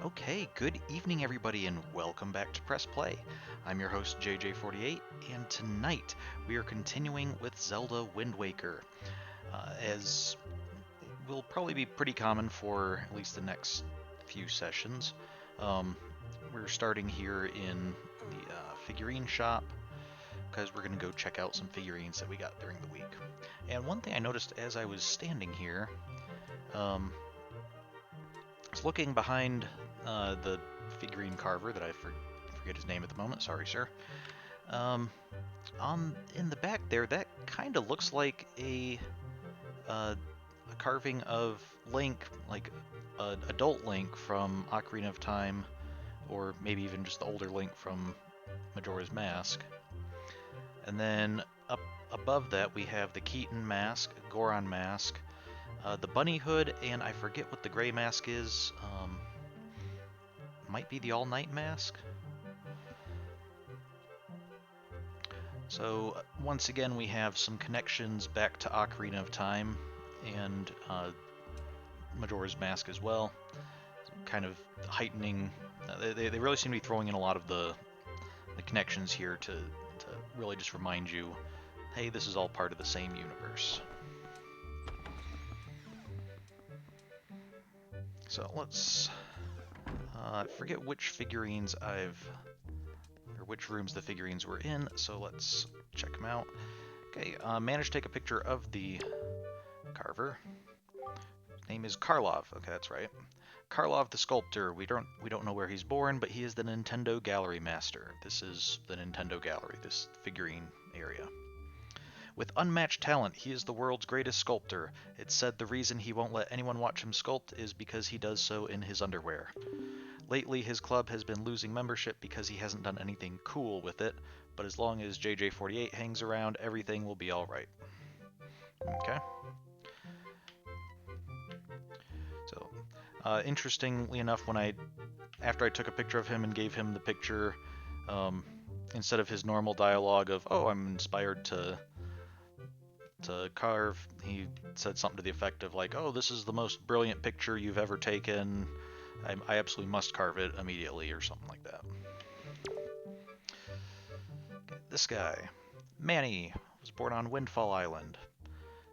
Okay, good evening, everybody, and welcome back to Press Play. I'm your host, JJ48, and tonight we are continuing with Zelda Wind Waker. As will probably be pretty common for at least the next few sessions, um, we're starting here in the figurine shop because we're going to go check out some figurines that we got during the week. And one thing I noticed as I was standing here, um, I was looking behind the figurine carver that I forget his name at the moment. Sorry, sir. Um, on in the back there, that kind of looks like a carving of Link, like adult Link from Ocarina of Time, or maybe even just the older Link from Majora's Mask. And then up above that, we have the Keaton mask, Goron mask, the bunny hood, and I forget what the gray mask is. Might be the All Night mask. So once again, we have some connections back to Ocarina of Time and Majora's Mask as well, kind of heightening. They really seem to be throwing in a lot of the connections here to really just remind you, hey, this is all part of the same universe. So let's forget which figurines or which rooms the figurines were in, so let's check them out. Okay, managed to take a picture of the carver. His name is Karlov. Okay, that's right. Karlov the sculptor. We don't know where he's born, but he is the Nintendo Gallery master. This is the Nintendo Gallery, this figurine area. With unmatched talent, he is the world's greatest sculptor. It's said the reason he won't let anyone watch him sculpt is because he does so in his underwear. Lately, his club has been losing membership because he hasn't done anything cool with it, but as long as JJ48 hangs around, everything will be alright. Okay. So, interestingly enough, after I took a picture of him and gave him the picture, um, instead of his normal dialogue of "Oh, I'm inspired to carve," he said something to the effect of like, "Oh, this is the most brilliant picture you've ever taken. I absolutely must carve it immediately," or something like that. This guy, Manny, was born on Windfall Island.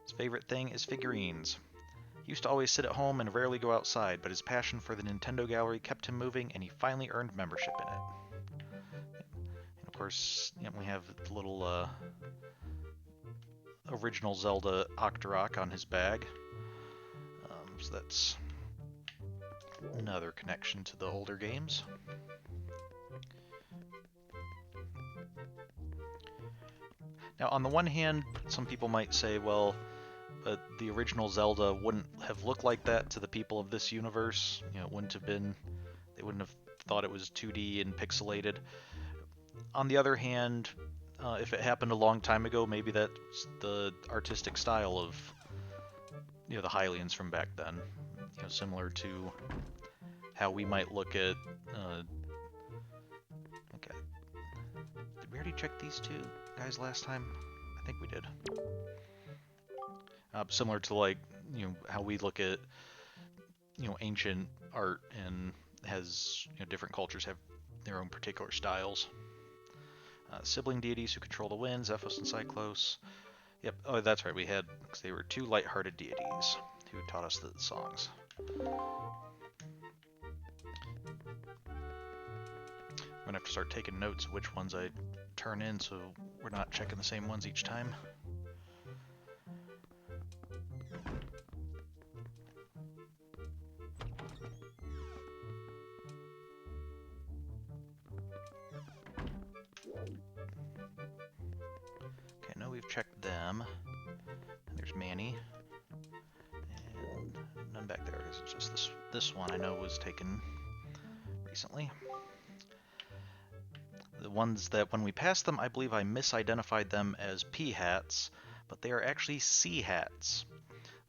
His favorite thing is figurines. He used to always sit at home and rarely go outside, but his passion for the Nintendo Gallery kept him moving, and he finally earned membership in it. And of course, we have the little original Zelda Octorok on his bag. So that's another connection to the older games. Now, on the one hand, some people might say, well, the original Zelda wouldn't have looked like that to the people of this universe. It wouldn't have been, they wouldn't have thought it was 2D and pixelated. On the other hand, if it happened a long time ago, maybe that's the artistic style of the Hylians from back then. Similar to how we might look at. Okay, did we already check these two guys last time? I think we did. Similar to like how we look at ancient art and has different cultures have their own particular styles. Sibling deities who control the wind, Zephos and Cyclos. Yep, oh that's right, we had, because they were two light-hearted deities who taught us the songs. I'm gonna have to start taking notes of which ones I turn in so we're not checking the same ones each time. Okay, I know we've checked them. And there's Manny. And none back there, because it's just this one I know was taken recently. The ones that when we passed them, I believe I misidentified them as P-hats, but they are actually C-hats.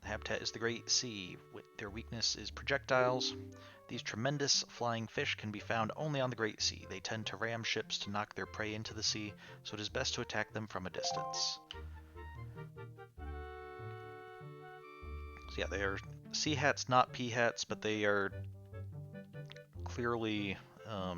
The habitat is the Great Sea. Their weakness is projectiles. These tremendous flying fish can be found only on the Great Sea. They tend to ram ships to knock their prey into the sea, so it is best to attack them from a distance. So yeah, they are C-hats, not P-hats, but they are clearly, I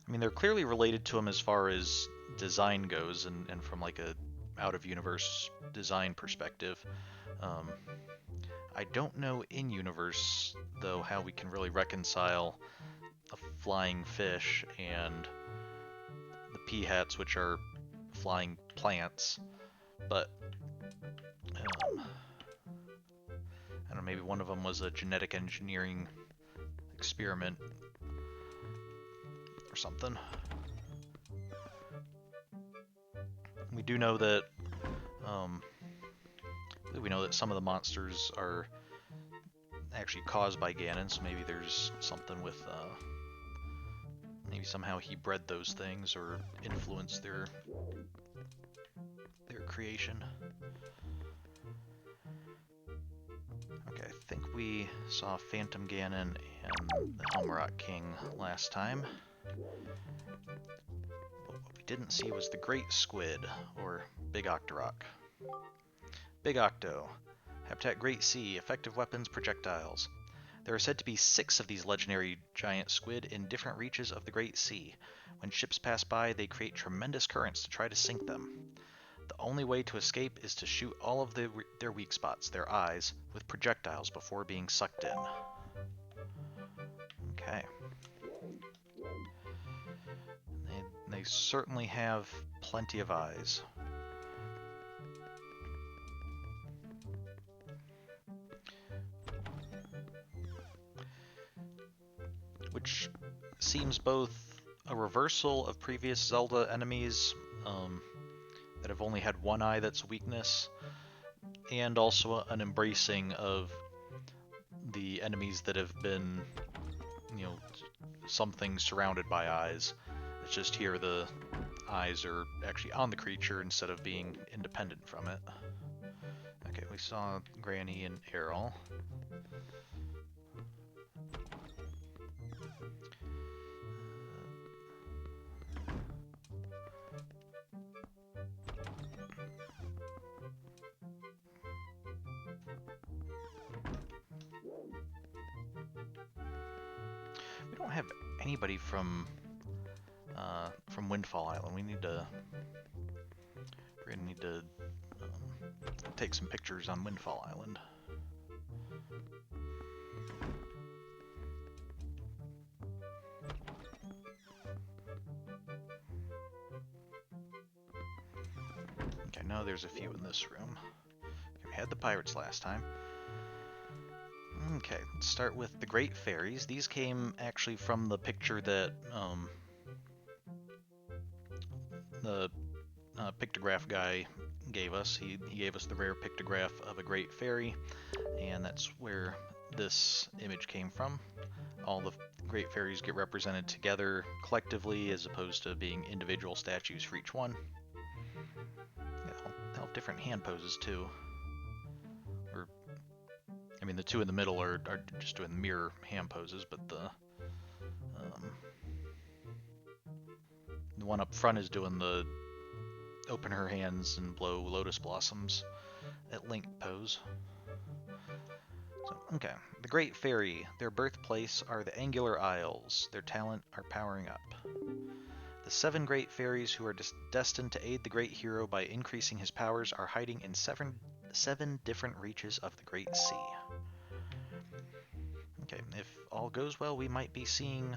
mean, they're clearly related to him as far as design goes, and from like a out-of-universe design perspective. Um, I don't know in-universe, though, how we can really reconcile a flying fish and the peahats, which are flying plants, but I don't know, maybe one of them was a genetic engineering experiment or something. We do know that we know that some of the monsters are actually caused by Ganon, so maybe there's something with maybe somehow he bred those things or influenced their creation. Okay, I think we saw Phantom Ganon and the Helmrock King last time. But what we didn't see was the Great Squid, or Big Octorok. Big Octo. Habitat Great Sea. Effective weapons, projectiles. There are said to be 6 of these legendary giant squid in different reaches of the Great Sea. When ships pass by, they create tremendous currents to try to sink them. The only way to escape is to shoot all of their weak spots, their eyes, with projectiles before being sucked in. Okay. They certainly have plenty of eyes. Which seems both a reversal of previous Zelda enemies that have only had one eye that's a weakness, and also an embracing of the enemies that have been, you know, something surrounded by eyes. It's just here the eyes are actually on the creature instead of being independent from it. Okay, we saw Granny and Errol. We don't have anybody from Windfall Island. We're gonna need to take some pictures on Windfall Island. Okay, now there's a few in this room. We had the pirates last time. Okay, let's start with the Great Fairies. These came actually from the picture that the pictograph guy gave us. He gave us the rare pictograph of a Great Fairy, and that's where this image came from. All the Great Fairies get represented together collectively as opposed to being individual statues for each one. Yeah, they'll have different hand poses too. Or, I mean, the two in the middle are just doing mirror hand poses, but the one up front is doing the open her hands and blow lotus blossoms at Link pose. So, okay. The Great Fairy. Their birthplace are the Angular Isles. Their talent are powering up. The 7 Great Fairies who are destined to aid the great hero by increasing his powers are hiding in seven different reaches of the Great Sea. Okay, if all goes well, we might be seeing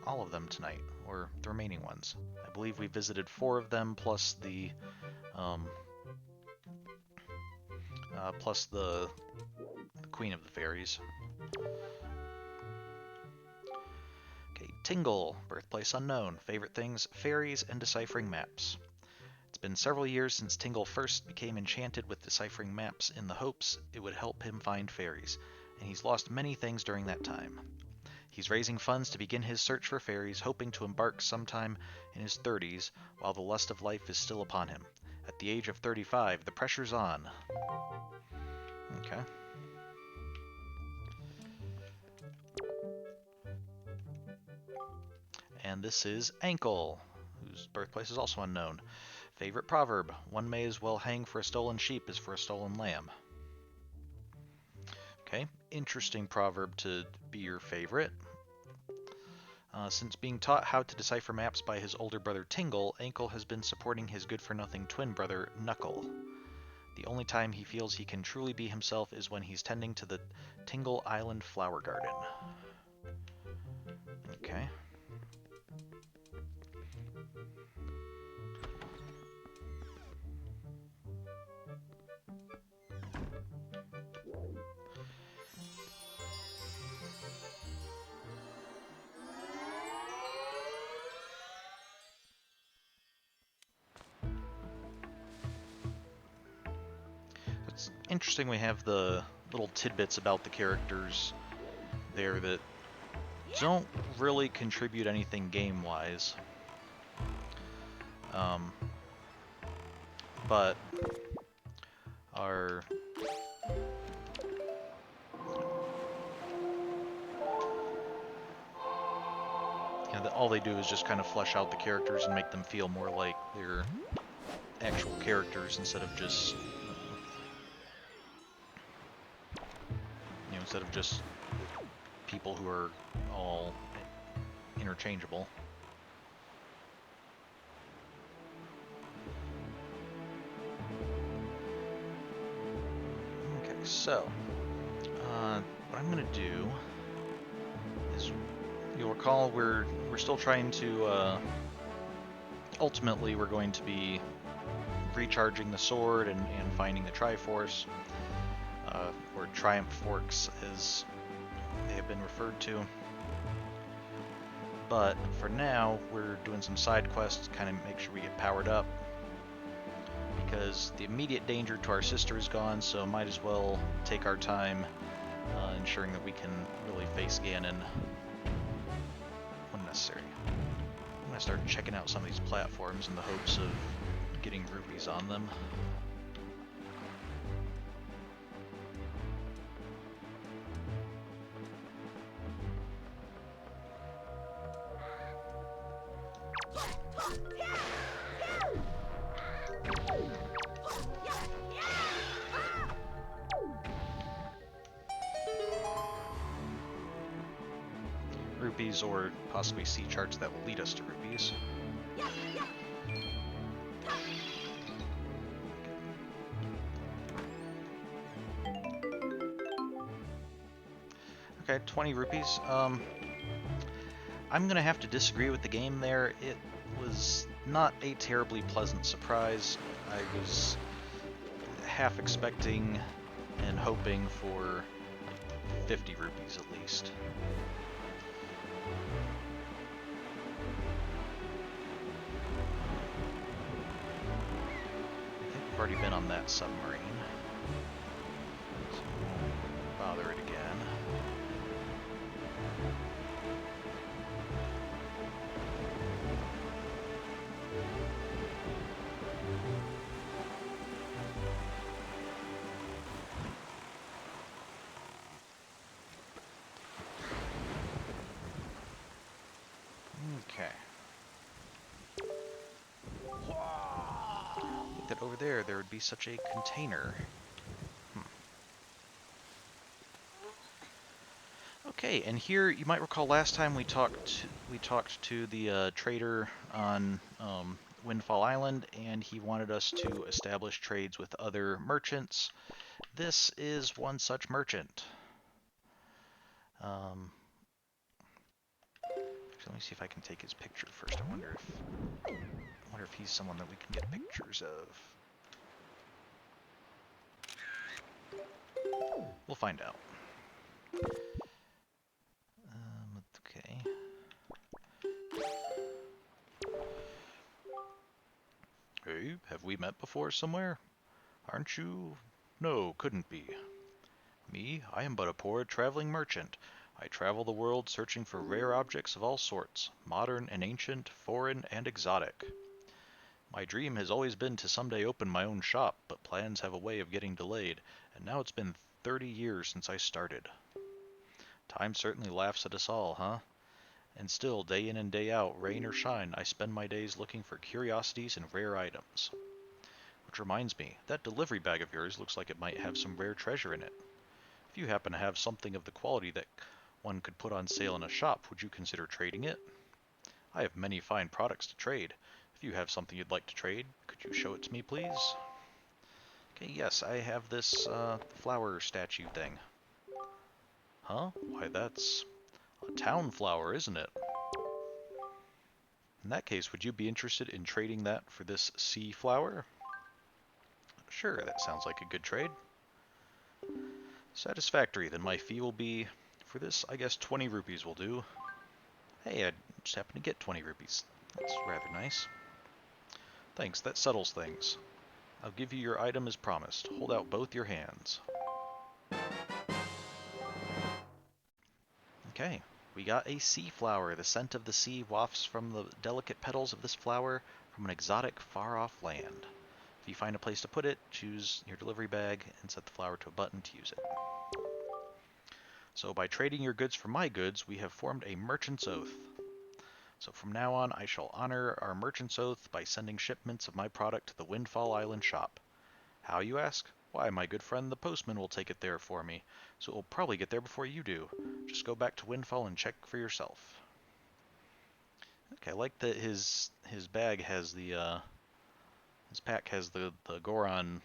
all of them tonight, or the remaining ones. I believe we visited 4 of them, plus the Queen of the Fairies. Okay, Tingle, birthplace unknown. Favorite things, fairies and deciphering maps. It's been several years since Tingle first became enchanted with deciphering maps in the hopes it would help him find fairies, and he's lost many things during that time. He's raising funds to begin his search for fairies, hoping to embark sometime in his 30s while the lust of life is still upon him. At the age of 35, the pressure's on. Okay. And this is Ankle, whose birthplace is also unknown. Favorite proverb, one may as well hang for a stolen sheep as for a stolen lamb. Okay, interesting proverb to be your favorite. Since being taught how to decipher maps by his older brother Tingle, Ankle has been supporting his good-for-nothing twin brother Knuckle. The only time he feels he can truly be himself is when he's tending to the Tingle Island flower garden. Okay. It's interesting we have the little tidbits about the characters there that don't really contribute anything game-wise. But are all they do is just kind of flesh out the characters and make them feel more like they're actual characters instead of just instead of just people who are all interchangeable. Okay, so what I'm gonna do is, you'll recall we're still trying to ultimately we're going to be recharging the sword and finding the Triforce, or Triumph Forks as they have been referred to. But for now, we're doing some side quests to kind of make sure we get powered up, because the immediate danger to our sister is gone, so might as well take our time ensuring that we can really face Ganon when necessary. I'm going to start checking out some of these platforms in the hopes of getting rupees on them. Rupees, or possibly sea charts that will lead us to rupees. Okay, 20 rupees. I'm gonna have to disagree with the game there. It was not a terribly pleasant surprise. I was half expecting and hoping for 50 rupees at least. I think we've already been on that submarine, so we'll bother it again. Okay. Look that over there would be such a container. Okay, and here you might recall last time we talked to the trader on Windfall Island, and he wanted us to establish trades with other merchants. This is one such merchant. Actually, let me see if I can take his picture first. I wonder if he's someone that we can get pictures of. We'll find out. Okay. Hey, have we met before somewhere? Aren't you? No, couldn't be. Me, I am but a poor traveling merchant. I travel the world searching for rare objects of all sorts, modern and ancient, foreign and exotic. My dream has always been to someday open my own shop, but plans have a way of getting delayed, and now it's been 30 years since I started. Time certainly laughs at us all, huh? And still, day in and day out, rain or shine, I spend my days looking for curiosities and rare items. Which reminds me, that delivery bag of yours looks like it might have some rare treasure in it. If you happen to have something of the quality that one could put on sale in a shop, would you consider trading it? I have many fine products to trade. If you have something you'd like to trade, could you show it to me, please? Okay, yes, I have this flower statue thing. Huh? Why, that's a town flower, isn't it? In that case, would you be interested in trading that for this sea flower? Sure, that sounds like a good trade. Satisfactory, then my fee will be, for this, I guess 20 rupees will do. Hey, I just happened to get 20 rupees. That's rather nice. Thanks, that settles things. I'll give you your item as promised. Hold out both your hands. Okay, we got a sea flower. The scent of the sea wafts from the delicate petals of this flower from an exotic, far-off land. If you find a place to put it, choose your delivery bag and set the flower to a button to use it. So by trading your goods for my goods, we have formed a merchant's oath. So from now on, I shall honor our merchant's oath by sending shipments of my product to the Windfall Island shop. How, you ask? Why, my good friend the postman will take it there for me, so it will probably get there before you do. Just go back to Windfall and check for yourself. Okay, I like that his bag has the his pack has the Goron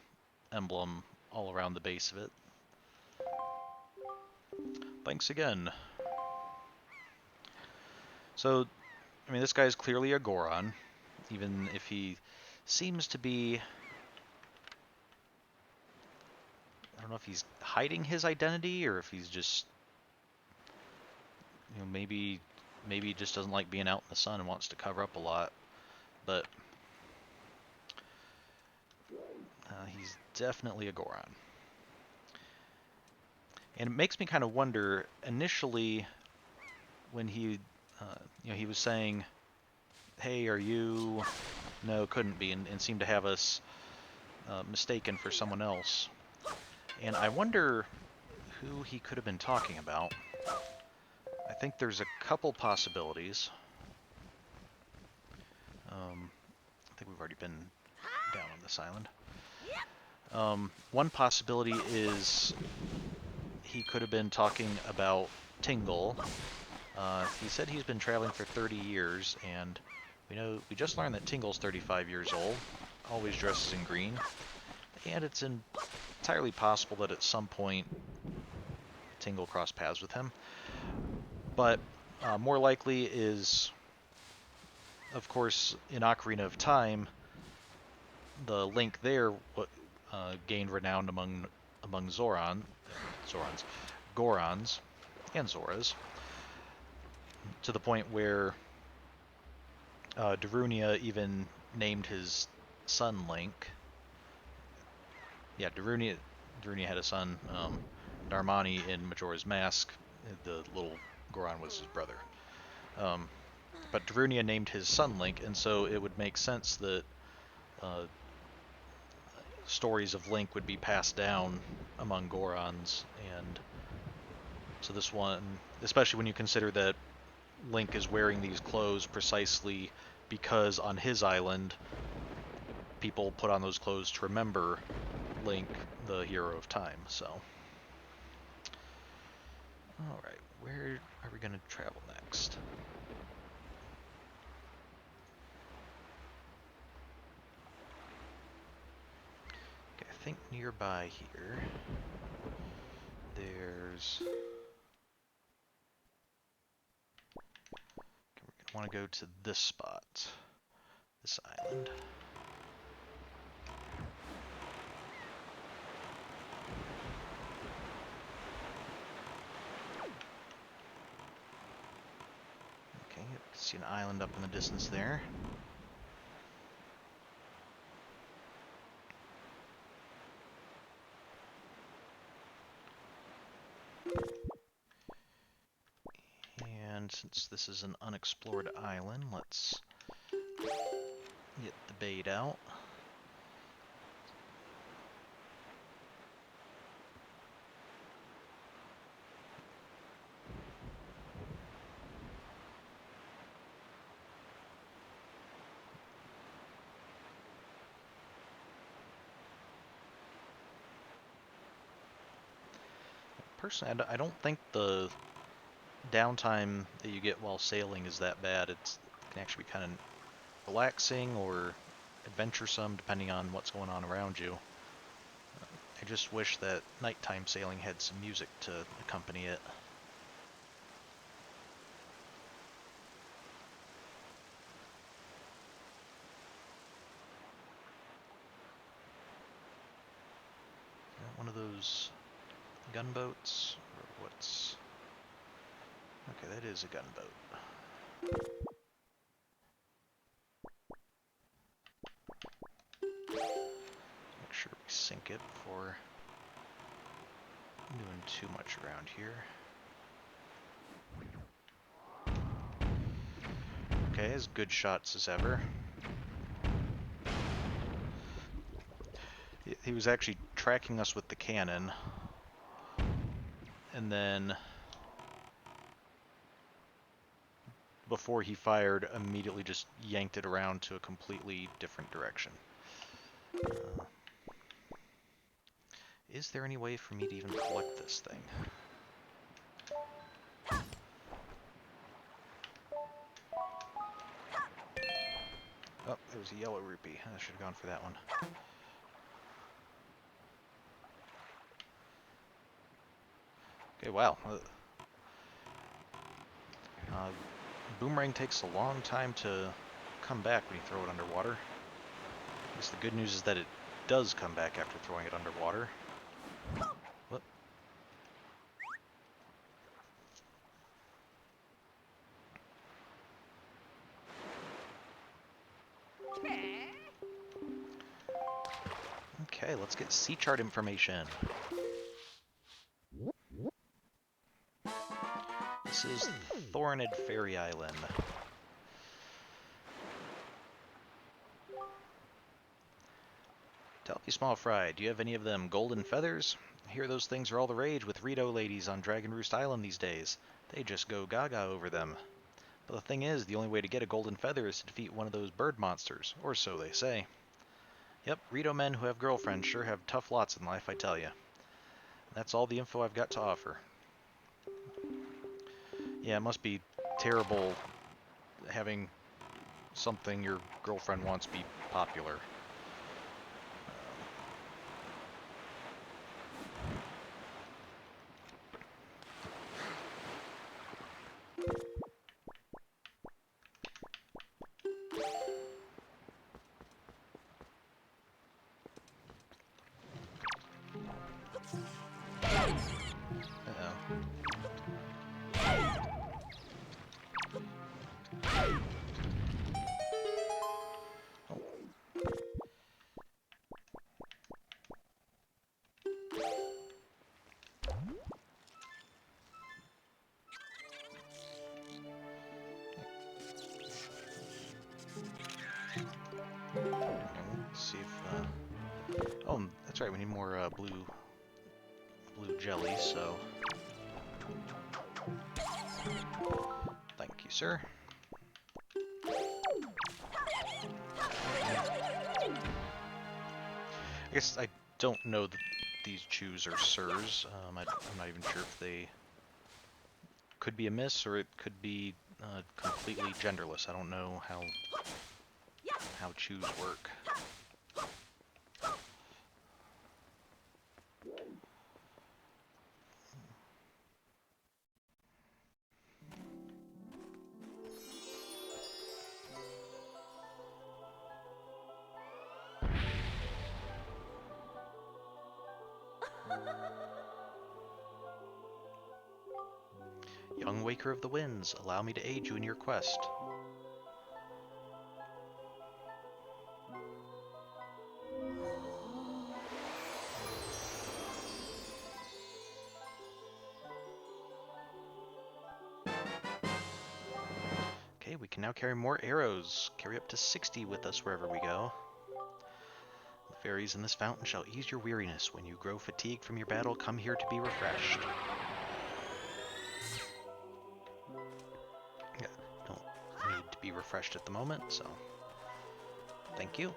emblem all around the base of it. Thanks again. So, I mean, this guy's clearly a Goron, even if he seems to be... I don't know if he's hiding his identity or if he's just, you know, maybe he just doesn't like being out in the sun and wants to cover up a lot. But he's definitely a Goron. And it makes me kind of wonder, initially, when he, you know, he was saying, hey, are you... No, couldn't be, and seemed to have us mistaken for someone else. And I wonder who he could have been talking about. I think there's a couple possibilities. I think we've already been down on this island. One possibility is he could have been talking about Tingle. He said he's been traveling for 30 years, and we just learned that Tingle's 35 years old, always dresses in green, and it's entirely possible that at some point Tingle crossed paths with him. But more likely is, of course, in Ocarina of Time, the Link there gained renown among Gorons, and Zoras, to the point where Darunia even named his son Link. Yeah, Darunia had a son, Darmani, in Majora's Mask. The little Goron was his brother. But Darunia named his son Link, and so it would make sense that stories of Link would be passed down among Gorons, and so this one, especially when you consider that Link is wearing these clothes precisely because on his island people put on those clothes to remember Link, the hero of time. So, alright, where are we going to travel next? Okay, I think nearby here there's... Okay, we're going to want to go to this spot, this island. Okay, you can see an island up in the distance there. And since this is an unexplored island, let's get the bait out. personally, I don't think the downtime that you get while sailing is that bad. It can actually be kind of relaxing or adventuresome depending on what's going on around you. I just wish that nighttime sailing had some music to accompany it. One of those gunboats, or what's... Okay, that is a gunboat. Make sure we sink it before doing too much around here. Okay, as good shots as ever. He was actually tracking us with the cannon, and then before he fired, immediately just yanked it around to a completely different direction. Is there any way for me to even collect this thing? Oh, there's a yellow rupee. I should have gone for that one. Okay, wow. Boomerang takes a long time to come back when you throw it underwater. I guess the good news is that it does come back after throwing it underwater. Whoop. Okay, let's get sea chart information. This is Thorinid Fairy Island. Telfy Small Fry, do you have any of them golden feathers? I hear those things are all the rage with Rito ladies on Dragon Roost Island these days. They just go gaga over them. But the thing is, the only way to get a golden feather is to defeat one of those bird monsters, or so they say. Yep, Rito men who have girlfriends sure have tough lots in life, I tell ya. That's all the info I've got to offer. Yeah, it must be terrible having something your girlfriend wants be popular. See if, oh, that's right, we need more blue jelly, so... Thank you, sir. I guess I don't know that these chews are sirs. I'm not even sure if they could be a miss or it could be completely genderless. I don't know how chews work. Young Waker of the Winds, allow me to aid you in your quest. Okay, we can now carry more arrows. Carry up to 60 with us wherever we go. The fairies in this fountain shall ease your weariness. When you grow fatigued from your battle, come here to be refreshed. Yeah, don't need to be refreshed at the moment, so thank you.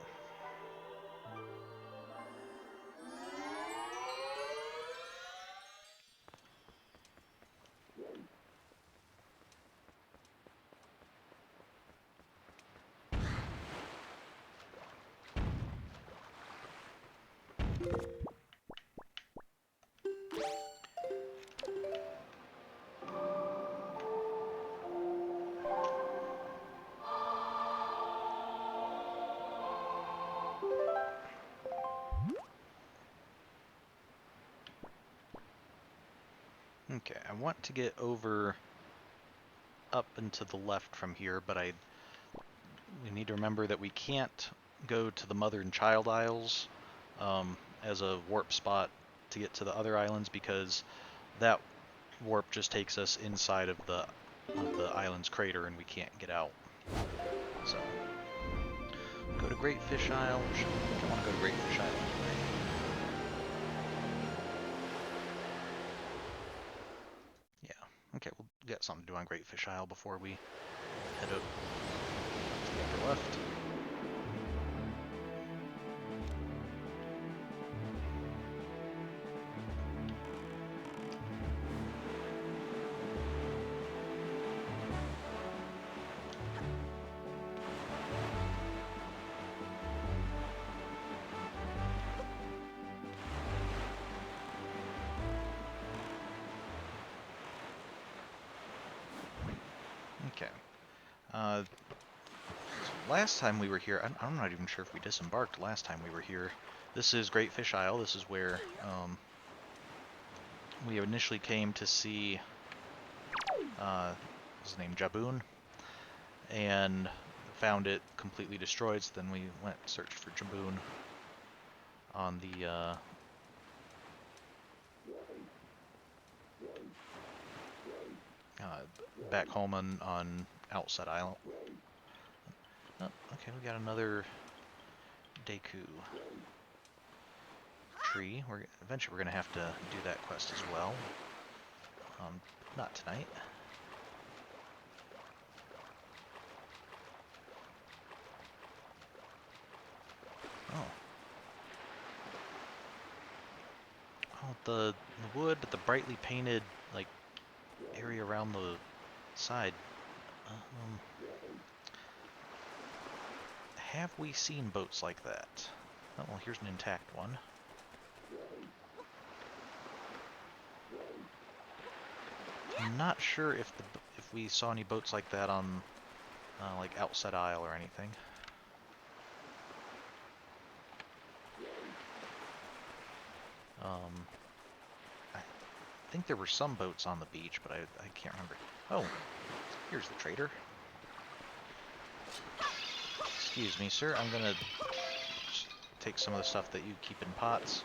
Okay, I want to get over up and to the left from here, but we need to remember that we can't go to the Mother and Child Isles as a warp spot to get to the other islands, because that warp just takes us inside of the island's crater and we can't get out. So, go to Great Fish Isle. I don't want to go to Great Fish Isle anyway. Yeah, okay, we'll get something to do on Great Fish Isle before we head up to the upper left. Okay. Last time we were here, I'm not even sure if we disembarked last time we were here. This is Great Fish Isle. This is where we initially came to see his name Jaboon, and found it completely destroyed. So then we went and searched for Jaboon on the back home on Outset Isle. Oh, okay, we got another Deku tree. Eventually we're gonna have to do that quest as well. Not tonight. Oh, the wood, the brightly painted like area around the side. Have we seen boats like that? Oh, well, here's an intact one. I'm not sure if we saw any boats like that on like Outset Isle or anything. I think there were some boats on the beach, but I can't remember. Oh, here's the trader. Excuse me, sir. I'm gonna take some of the stuff that you keep in pots.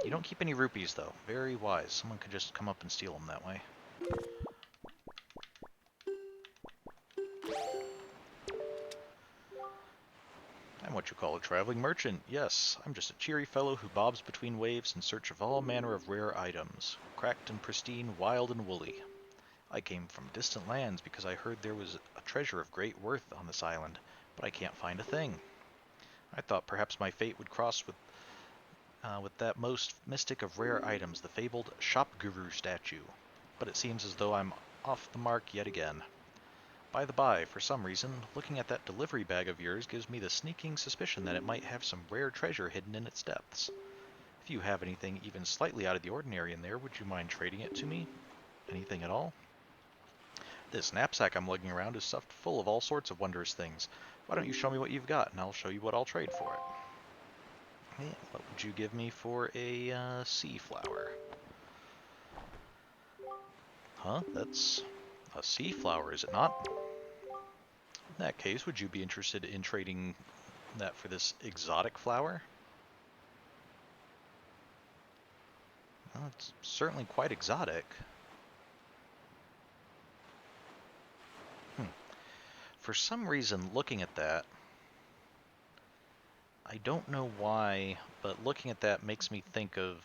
You don't keep any rupees, though. Very wise. Someone could just come up and steal them that way. I'm what you call a traveling merchant. Yes, I'm just a cheery fellow who bobs between waves in search of all manner of rare items. Cracked and pristine, wild and woolly. I came from distant lands because I heard there was a treasure of great worth on this island, but I can't find a thing. I thought perhaps my fate would cross with that most mystic of rare items, the fabled Shop Guru statue. But it seems as though I'm off the mark yet again. By the by, for some reason, looking at that delivery bag of yours gives me the sneaking suspicion that it might have some rare treasure hidden in its depths. If you have anything even slightly out of the ordinary in there, would you mind trading it to me? Anything at all? This knapsack I'm lugging around is stuffed full of all sorts of wondrous things. Why don't you show me what you've got, and I'll show you what I'll trade for it. Yeah, what would you give me for a sea flower? Huh? That's a sea flower, is it not? In that case, would you be interested in trading that for this exotic flower? Well, it's certainly quite exotic. For some reason, looking at that, I don't know why, but looking at that makes me think of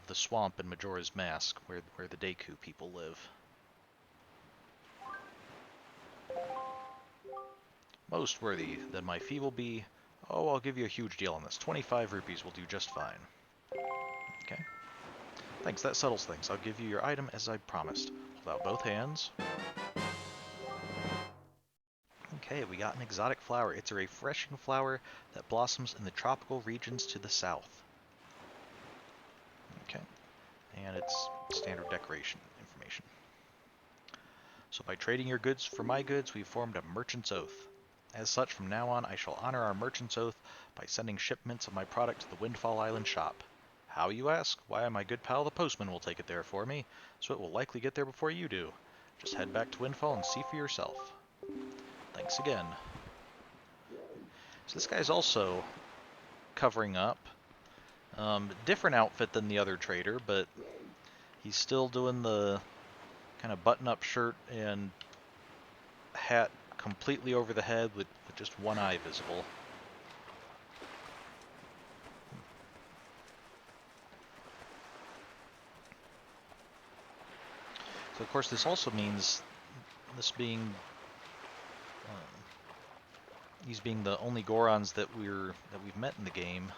the swamp in Majora's Mask, where the Deku people live. Most worthy, then my fee will be... Oh, I'll give you a huge deal on this. 25 rupees will do just fine. Okay. Thanks, that settles things. I'll give you your item as I promised. Hold out both hands. Okay, we got an exotic flower. It's a refreshing flower that blossoms in the tropical regions to the south. Okay, and it's standard decoration information. So by trading your goods for my goods, we've formed a merchant's oath. As such, from now on, I shall honor our merchant's oath by sending shipments of my product to the Windfall Island shop. How, you ask? Why, my good pal the postman will take it there for me, so it will likely get there before you do. Just head back to Windfall and see for yourself. Thanks again. So this guy's also covering up. Different outfit than the other trader, but he's still doing the kind of button-up shirt and hat completely over the head with just one eye visible. So of course this also means this being these being the only Gorons that we've met in the game.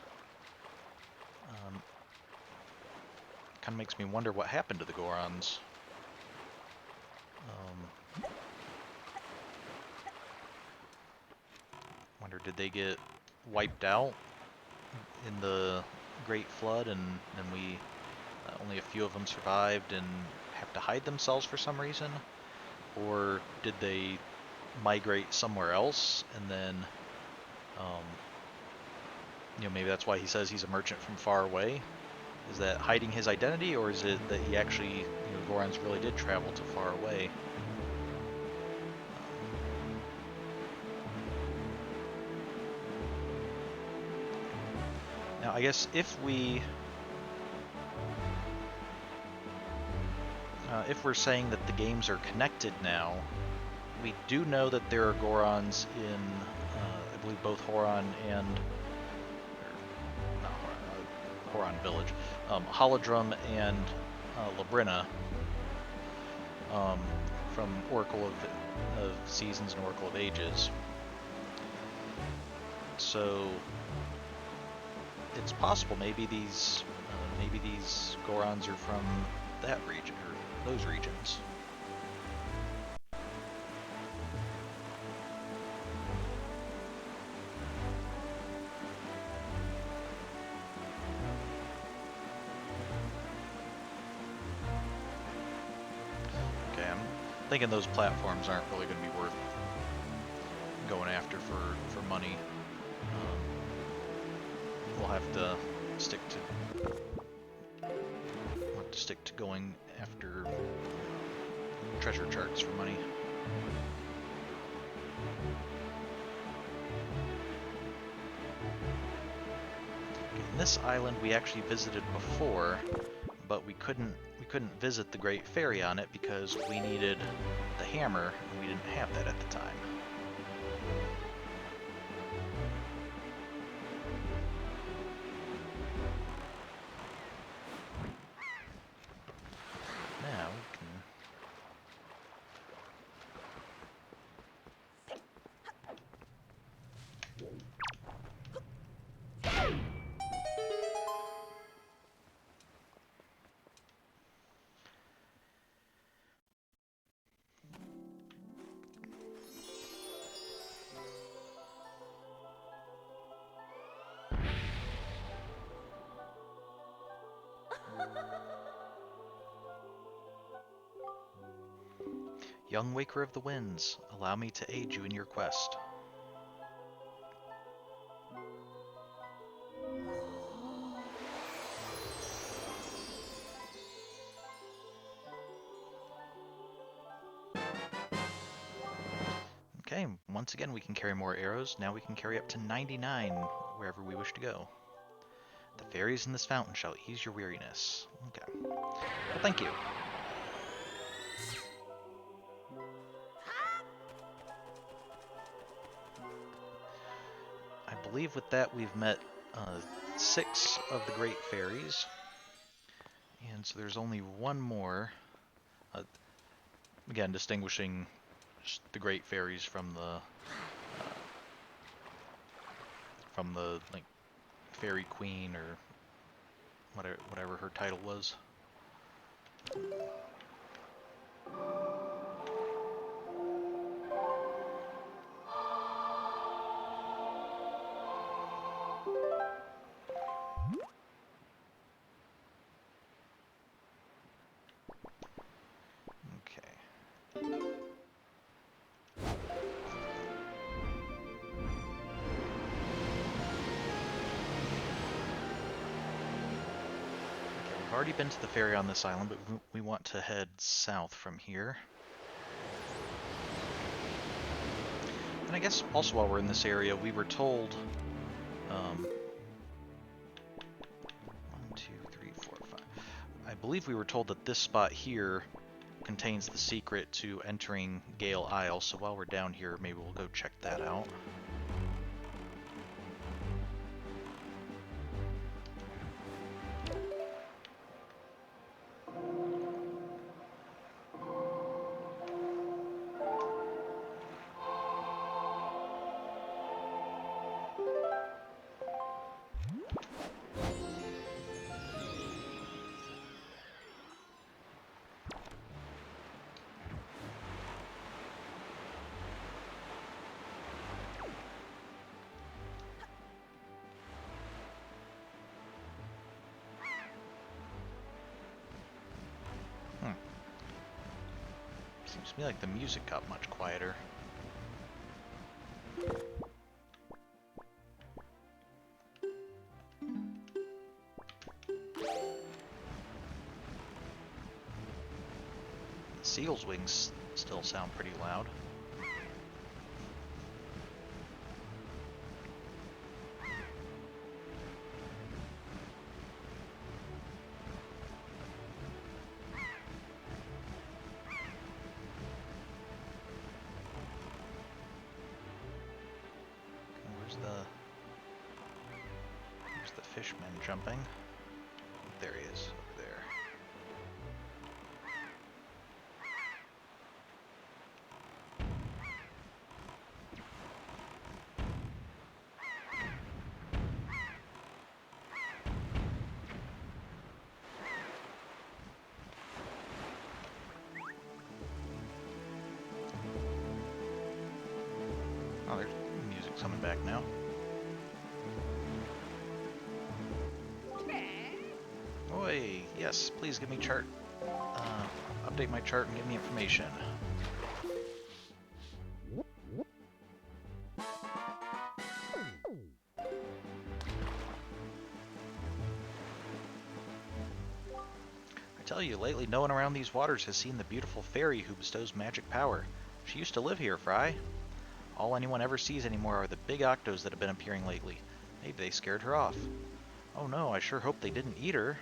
Kind of makes me wonder what happened to the Gorons. Wonder, did they get wiped out in the Great Flood, and we only a few of them survived and have to hide themselves for some reason? Or did they migrate somewhere else and then, maybe that's why he says he's a merchant from far away? Is that hiding his identity, or is it that he actually, Gorons really did travel to far away? Now, I guess if we're saying that the games are connected now, we do know that there are Gorons in, I believe, both Horon and Horon Village, Holodrum and Labrina, from Oracle of Seasons and Oracle of Ages. So it's possible maybe these Gorons are from that region or those regions. Thinking those platforms aren't really going to be worth going after for money. We'll have to stick to going after treasure charts for money. In this island we actually visited before, but we couldn't visit the Great Ferry on it because we needed the hammer, and we didn't have that at the time. Now we can... Young Waker of the Winds, allow me to aid you in your quest. Okay, once again we can carry more arrows. Now we can carry up to 99 wherever we wish to go. The fairies in this fountain shall ease your weariness. Okay. Well, thank you. I believe with that we've met 6 of the great fairies. And so there's only one more. Again, distinguishing the great fairies from the like fairy queen or whatever her title was. already been to the ferry on this island, but we want to head south from here. And I guess also while we're in this area, we were told... 1, 2, 3, 4, 5. I believe we were told that this spot here contains the secret to entering Gale Isle, so while we're down here, maybe we'll go check that out. Seems to me like the music got much quieter. The seal's wings still sound pretty loud. Where's the fishman jumping? There he is, up there. Oh, there's music coming back now. Oi, yes, please give me chart. Update my chart and give me information. I tell you, lately no one around these waters has seen the beautiful fairy who bestows magic power. She used to live here, Fry. All anyone ever sees anymore are the big octos that have been appearing lately. Maybe they scared her off. Oh no, I sure hope they didn't eat her.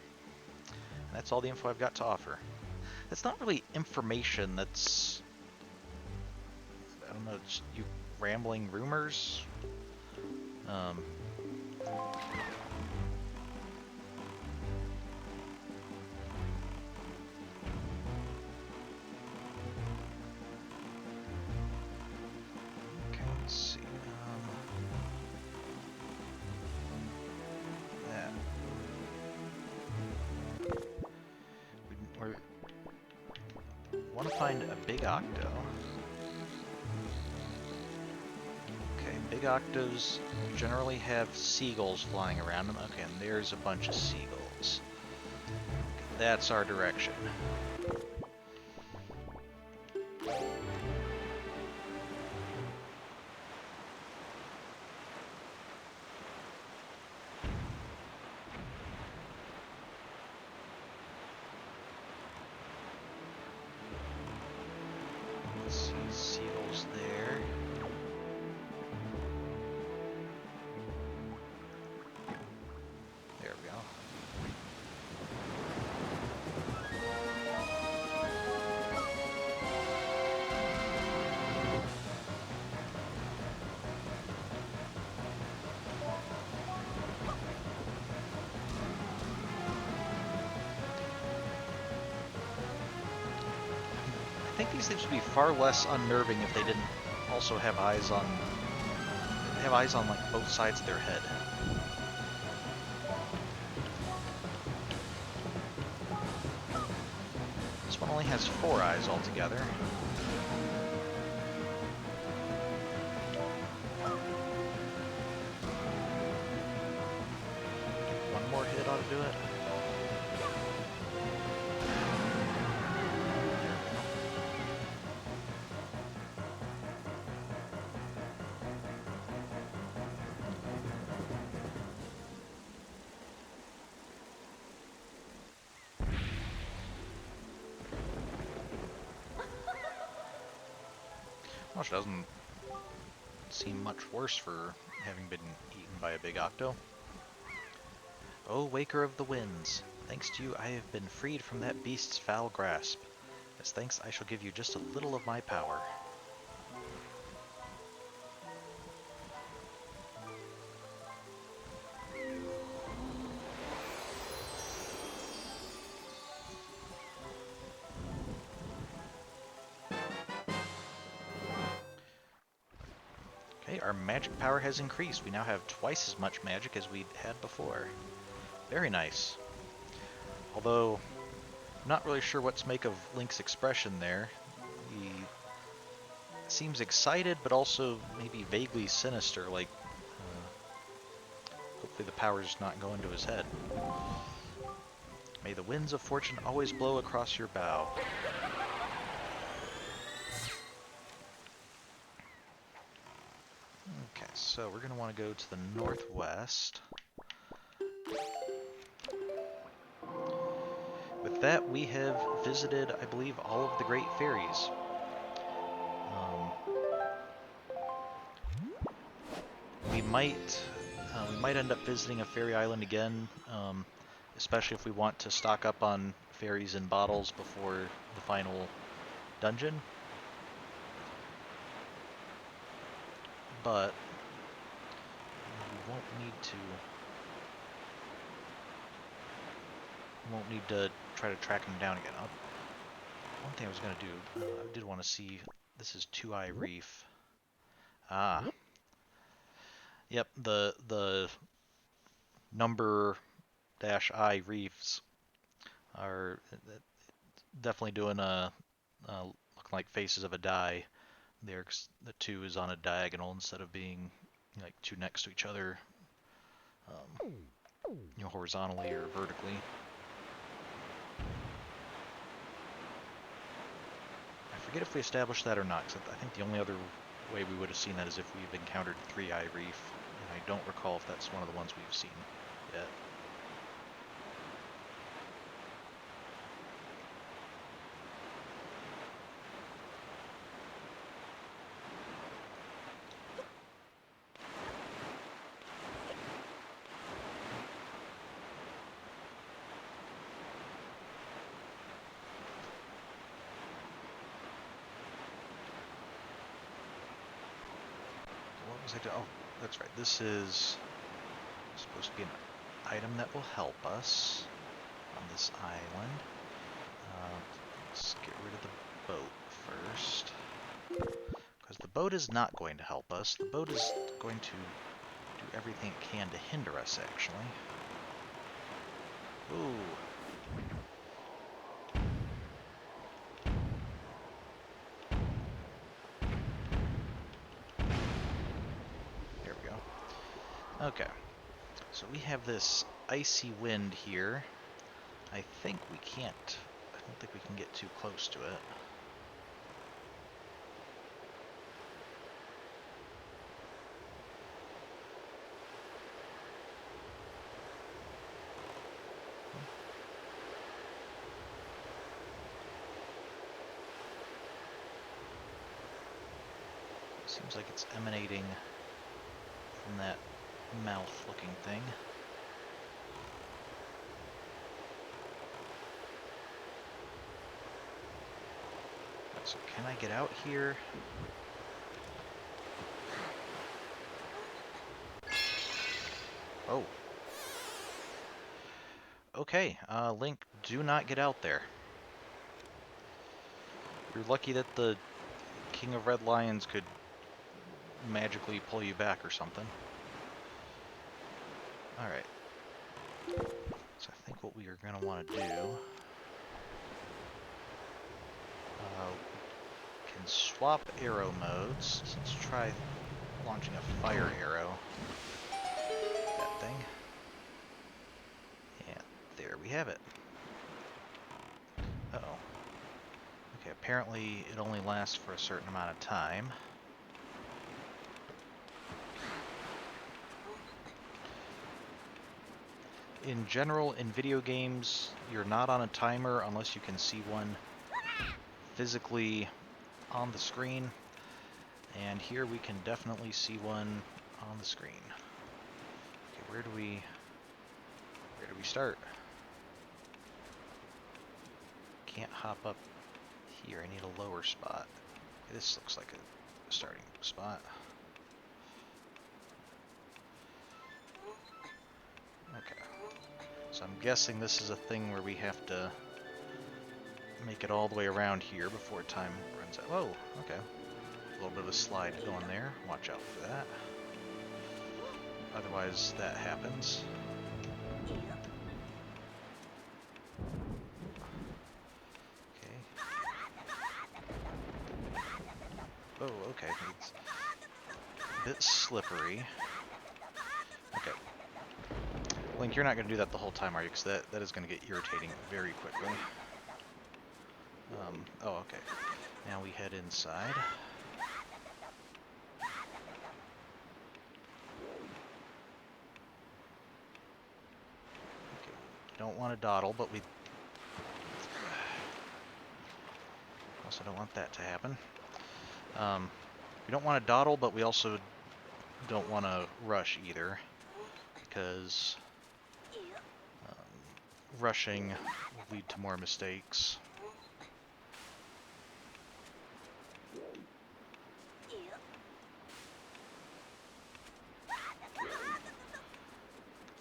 That's all the info I've got to offer. That's not really information, that's... I don't know, it's you rambling rumors? Okay, let's see. We want to find a big octo. Okay, big octos generally have seagulls flying around them. Okay, and there's a bunch of seagulls. Okay, that's our direction. Seagulls there. There we go. I think these things would be far less unnerving if they didn't also have eyes on like both sides of their head. This one only has 4 eyes altogether. One more hit ought to do it. Which doesn't seem much worse for having been eaten by a big octo. O Waker of the Winds, thanks to you I have been freed from that beast's foul grasp. As thanks I shall give you just a little of my power. Okay, our magic power has increased. We now have twice as much magic as we had before. Very nice. Although, I'm not really sure what to make of Link's expression there. He seems excited, but also maybe vaguely sinister, like hopefully the power's not going to his head. May the winds of fortune always blow across your bow. Okay, so we're going to want to go to the northwest. With that, we have visited, I believe, all of the great fairies. We might end up visiting a fairy island again, especially if we want to stock up on fairies in bottles before the final dungeon. But we won't need to try to track them down again. One thing I was going to do, I did want to see, this is Two Eye Reef. Ah. Yep, the number -I reefs are definitely doing looking like faces of a die. There, the 2 is on a diagonal instead of being like 2 next to each other, horizontally or vertically. I forget if we established that or not, because I think the only other way we would have seen that is if we've encountered Three-Eye Reef, and I don't recall if that's one of the ones we've seen yet. Oh, that's right. This is supposed to be an item that will help us on this island. Let's get rid of the boat first, because the boat is not going to help us. The boat is going to do everything it can to hinder us, actually. Ooh. Okay, so we have this icy wind here. I don't think we can get too close to it. Seems like it's emanating from that mouth-looking thing. So can I get out here? Oh. Okay, Link, do not get out there. You're lucky that the King of Red Lions could magically pull you back or something. Alright. So I think what we are going to want to do... can swap arrow modes. So let's try launching a fire arrow. That thing. And there we have it. Uh-oh. Okay, apparently it only lasts for a certain amount of time. In general, in video games, you're not on a timer unless you can see one physically on the screen. And here we can definitely see one on the screen. Okay, where do we start? Can't hop up here. I need a lower spot. Okay, this looks like a starting spot. Okay. So I'm guessing this is a thing where we have to make it all the way around here before time runs out. Whoa, okay. A little bit of a slide going there. Watch out for that. Otherwise, that happens. Okay. Oh, okay. It's a bit slippery. Okay. Link, you're not going to do that the whole time, are you? Because that is going to get irritating very quickly. Oh, okay. Now we head inside. Okay. Don't want to dawdle, but we also don't want that to happen. We don't want to dawdle, but we also don't want to rush either, because rushing will lead to more mistakes.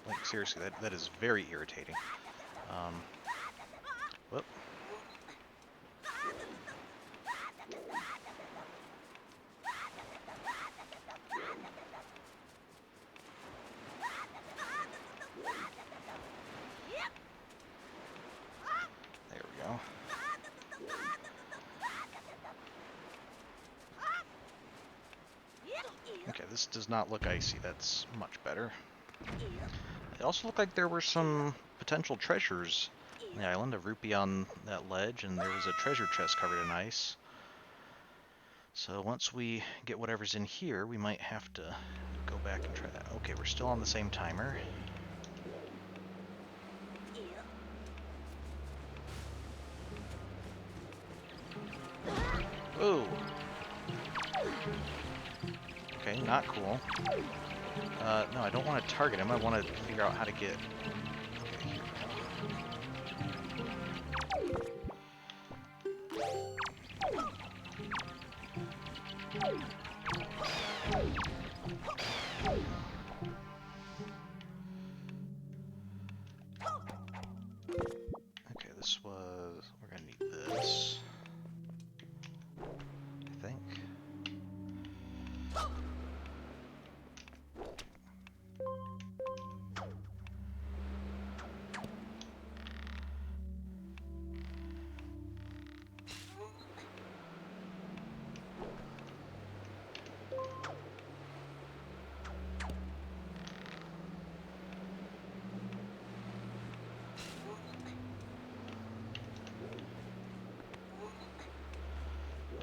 Like, seriously, that is very irritating. Whoop. There we go. Okay, this does not look icy. That's much better. It also looked like there were some potential treasures on the island. A rupee on that ledge, and there was a treasure chest covered in ice. So once we get whatever's in here, we might have to go back and try that. Okay, we're still on the same timer. Whoa! Okay, not cool. No, I don't want to target him. I want to figure out how to get... Okay, here we go. Okay, this was... We're going to need this, I think.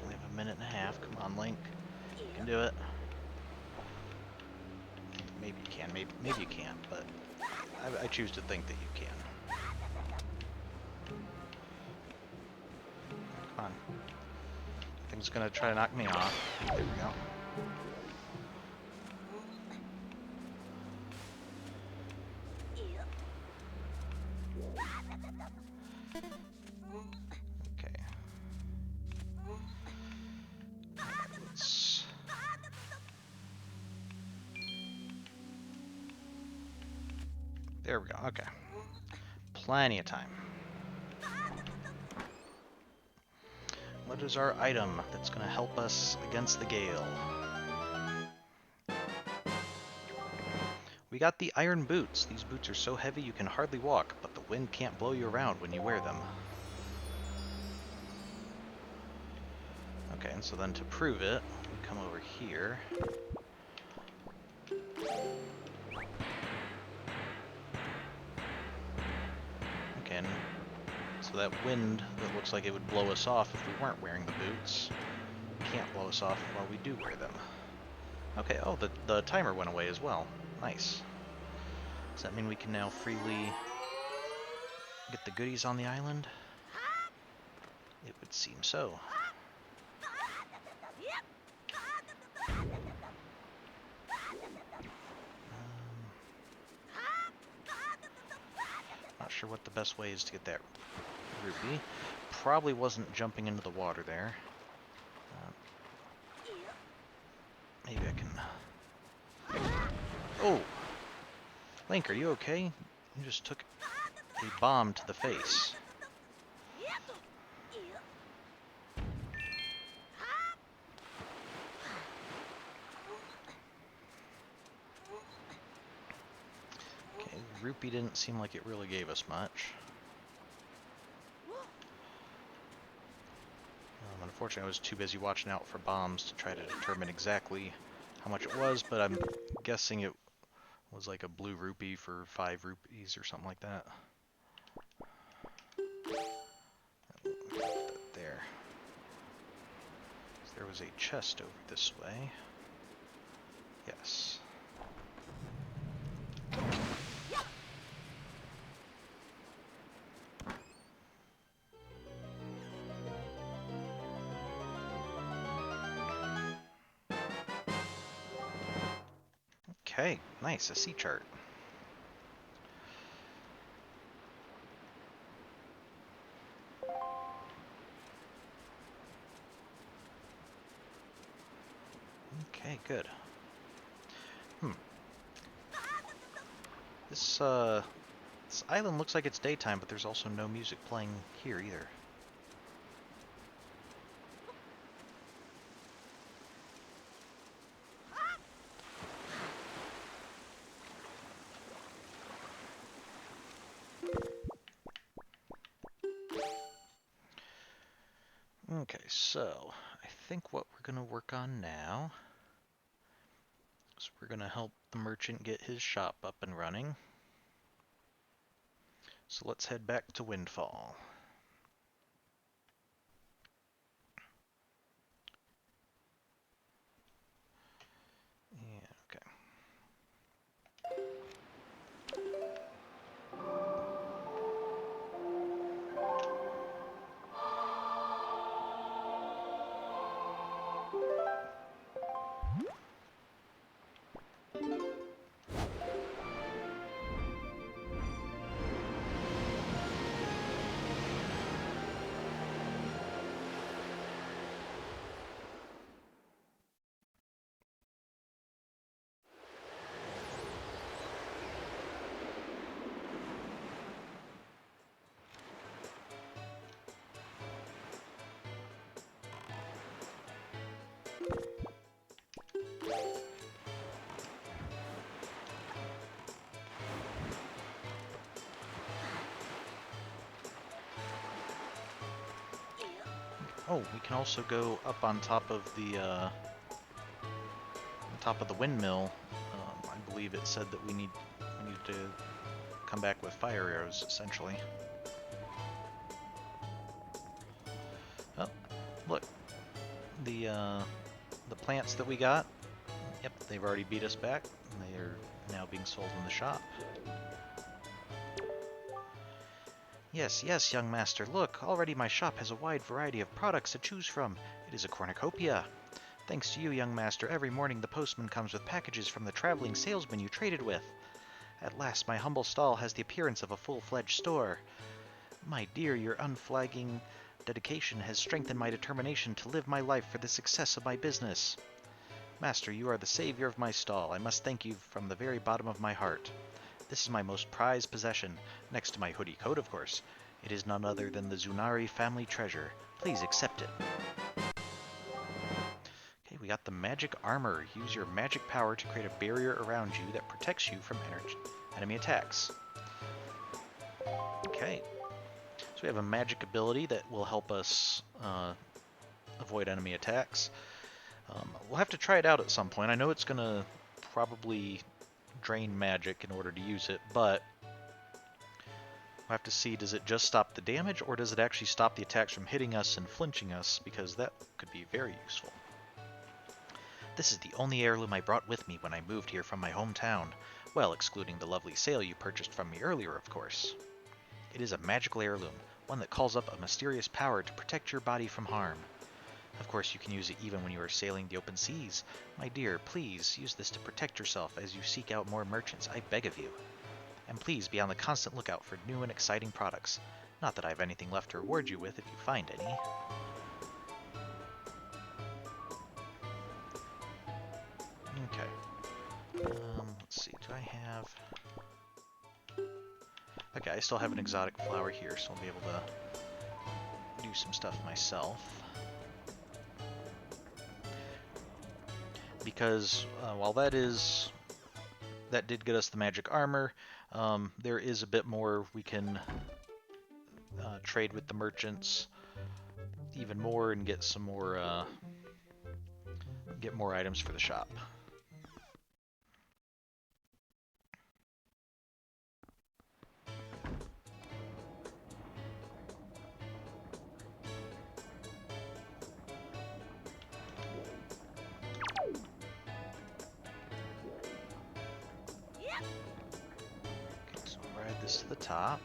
Only have a minute and a half. Come on, Link. You can do it. Maybe you can. Maybe you can't, but I choose to think that you can. Come on. Thing's gonna try to knock me off. There we go. Okay. Let's... There we go. Okay. Plenty of time. What is our item that's going to help us against the gale? We got the iron boots. These boots are so heavy you can hardly walk, but the wind can't blow you around when you wear them. Okay, and so then to prove it, we come over here. Okay, and so that wind that looks like it would blow us off if we weren't wearing the boots can't blow us off while we do wear them. Okay, oh, the timer went away as well. Nice. Does that mean we can now freely get the goodies on the island? It would seem so. sure what the best way is to get that rupee. Probably wasn't jumping into the water there. Maybe I can... Oh! Link, are you okay? You just took a bomb to the face. Okay, rupee didn't seem like it really gave us much. Unfortunately, I was too busy watching out for bombs to try to determine exactly how much it was, but I'm guessing it was like a blue rupee for 5 rupees or something like that. Put that there. There was a chest over this way. Yes. Okay, nice, a sea chart. Okay, good. This island looks like it's daytime, but there's also no music playing here either. Okay, so I think what we're going to work on now is we're going to help the merchant get his shop up and running. So let's head back to Windfall. Yeah, okay. Oh, we can also go up on top of the windmill. I believe it said that we need to come back with fire arrows, essentially. Oh, look, the plants that we got. Yep, they've already beat us back. They are now being sold in the shop. Yes, yes, young master, look, already my shop has a wide variety of products to choose from. It is a cornucopia. Thanks to you, young master, every morning the postman comes with packages from the traveling salesman you traded with. At last, my humble stall has the appearance of a full-fledged store. My dear, your unflagging dedication has strengthened my determination to live my life for the success of my business. Master, you are the savior of my stall. I must thank you from the very bottom of my heart. This is my most prized possession, next to my hoodie coat, of course. It is none other than the Zunari family treasure. Please accept it. Okay, we got the magic armor. Use your magic power to create a barrier around you that protects you from enemy attacks. Okay. So we have a magic ability that will help us avoid enemy attacks. We'll have to try it out at some point. I know it's going to probably drain magic in order to use it, but we'll have to see, does it just stop the damage, or does it actually stop the attacks from hitting us and flinching us, because that could be very useful. This is the only heirloom I brought with me when I moved here from my hometown. Well, excluding the lovely sail you purchased from me earlier, of course. It is a magical heirloom, one that calls up a mysterious power to protect your body from harm. Of course, you can use it even when you are sailing the open seas. My dear, please use this to protect yourself as you seek out more merchants, I beg of you. And please be on the constant lookout for new and exciting products. Not that I have anything left to reward you with if you find any. Okay. Let's see, do I have... Okay, I still have an exotic flower here, so I'll be able to do some stuff myself. Because while that did get us the magic armor, there is a bit more we can trade with the merchants even more and get some more get more items for the shop. This to the top,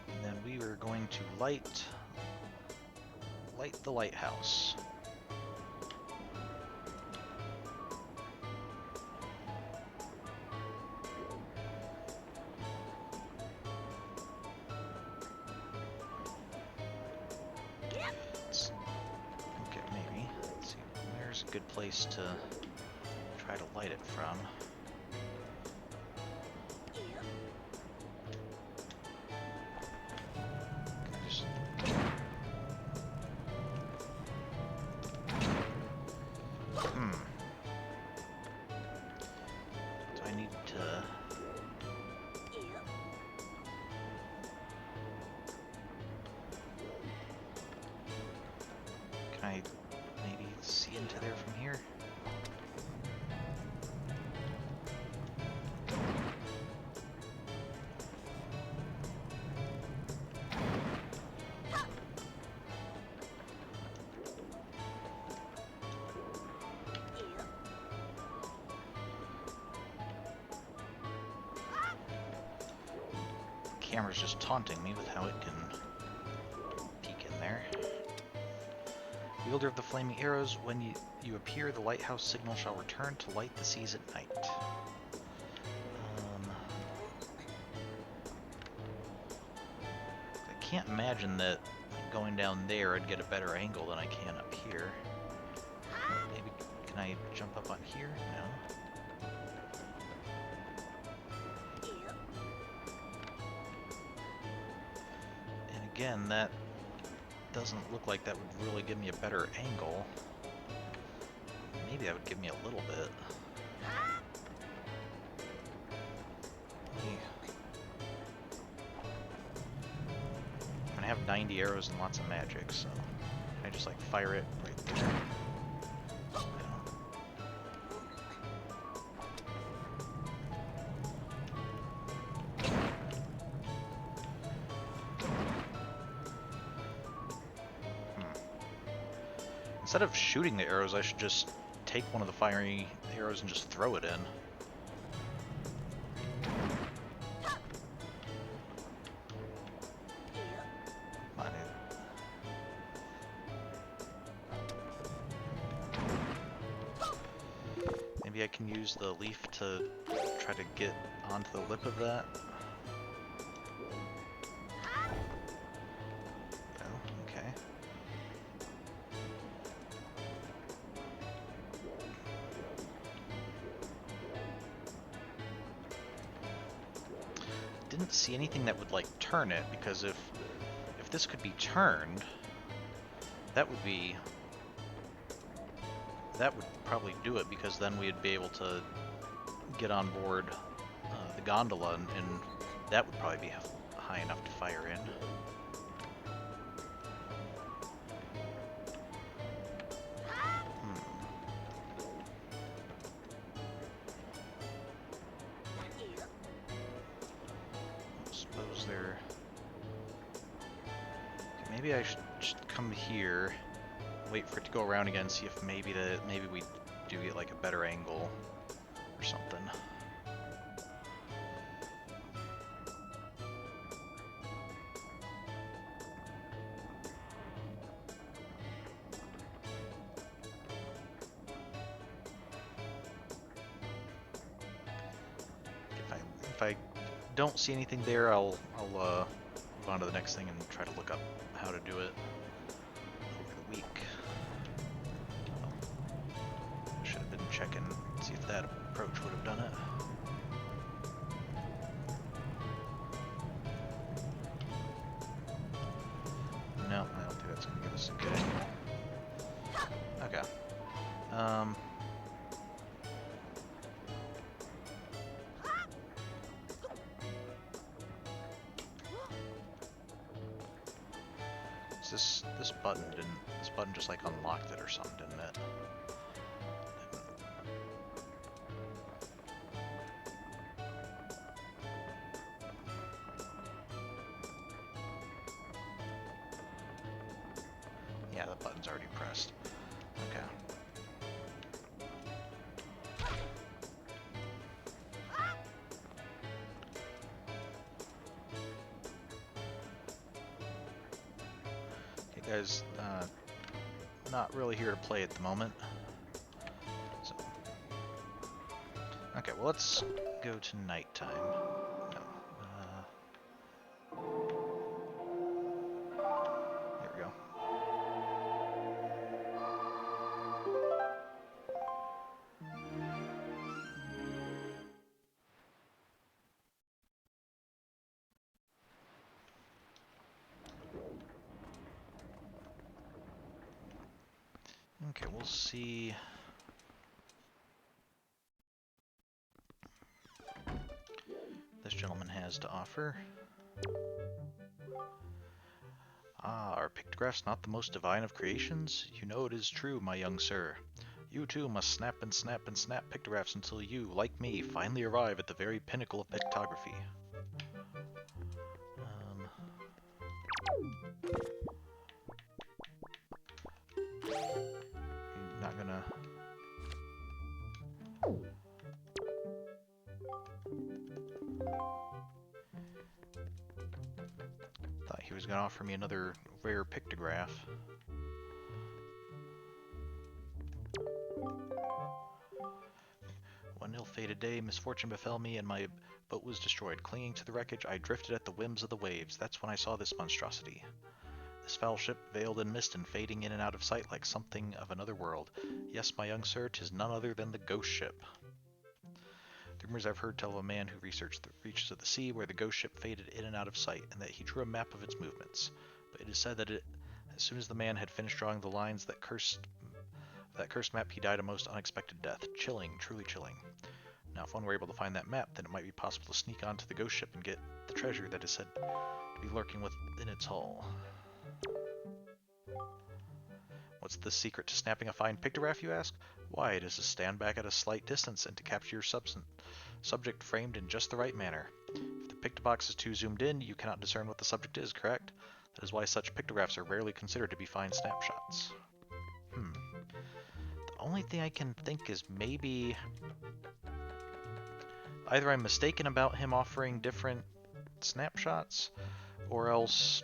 and then we are going to light the lighthouse. Okay, maybe. Let's see. Where's a good place to try to light it from? I maybe see into there from here? The camera's just taunting me with how it can peek in there. Wielder of the flaming arrows, when you appear, the lighthouse signal shall return to light the seas at night. I can't imagine that going down there I'd get a better angle than I can up here. Maybe, can I jump up on here? No. And again, that doesn't look like that would really give me a better angle. Maybe that would give me a little bit. I have 90 arrows and lots of magic, so I just like fire it right there. Instead of shooting the arrows, I should just take one of the fiery arrows and just throw it in. Maybe I can use the leaf to try to get onto the lip of that. Didn't see anything that would like turn it, because if this could be turned, that would probably do it, because then we'd be able to get on board the gondola, and that would probably be high enough to fire in. Maybe I should just come here, wait for it to go around again, see if maybe we do get like a better angle or something. If I don't see anything there, I'll move on to the next thing and try to look up how to do it over the week. Should have been checking, see if that approach would have done it. No, I don't think that's going to give us a good. Okay. This button didn't. This button just like unlocked it or something, didn't it? Yeah, the button's already pressed. Okay. Okay, guys. Not really here to play at the moment. So. Okay, well, let's go to nighttime. No. There we go. Okay, we'll see. This gentleman has to offer. Ah, are pictographs not the most divine of creations? You know it is true, my young sir. You too must snap and snap and snap pictographs until you, like me, finally arrive at the very pinnacle of pictography. You're not gonna... Thought he was gonna offer me another rare pictograph. One ill-fated day, misfortune befell me, and my boat was destroyed. Clinging to the wreckage, I drifted at the whims of the waves. That's when I saw this monstrosity. This foul ship, veiled in mist and fading in and out of sight like something of another world. Yes, my young sir, 'tis none other than the ghost ship. The rumors I've heard tell of a man who researched the reaches of the sea where the ghost ship faded in and out of sight, and that he drew a map of its movements. But it is said that as soon as the man had finished drawing the lines that cursed map, he died a most unexpected death. Chilling, truly chilling. Now, if one were able to find that map, then it might be possible to sneak onto the ghost ship and get the treasure that is said to be lurking within its hull. What's the secret to snapping a fine pictograph, you ask? Why, it is to stand back at a slight distance and to capture your subject framed in just the right manner. If the pictobox is too zoomed in, you cannot discern what the subject is, correct? That is why such pictographs are rarely considered to be fine snapshots. The only thing I can think is maybe... either I'm mistaken about him offering different snapshots, or else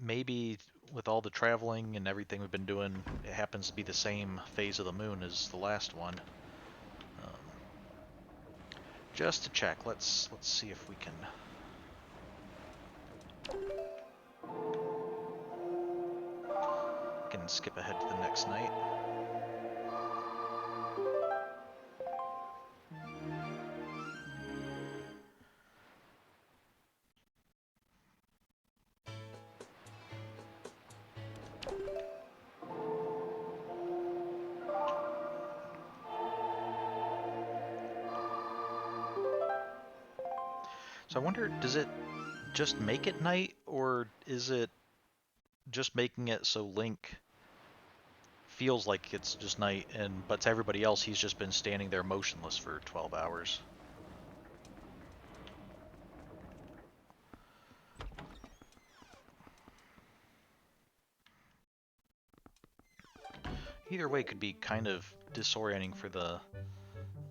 maybe with all the traveling and everything we've been doing, it happens to be the same phase of the moon as the last one. Just to check, let's see if we can skip ahead to the next night. So I wonder, does it just make it night, or is it just making it so Link feels like it's just night, but to everybody else he's just been standing there motionless for 12 hours? Either way could be kind of disorienting for the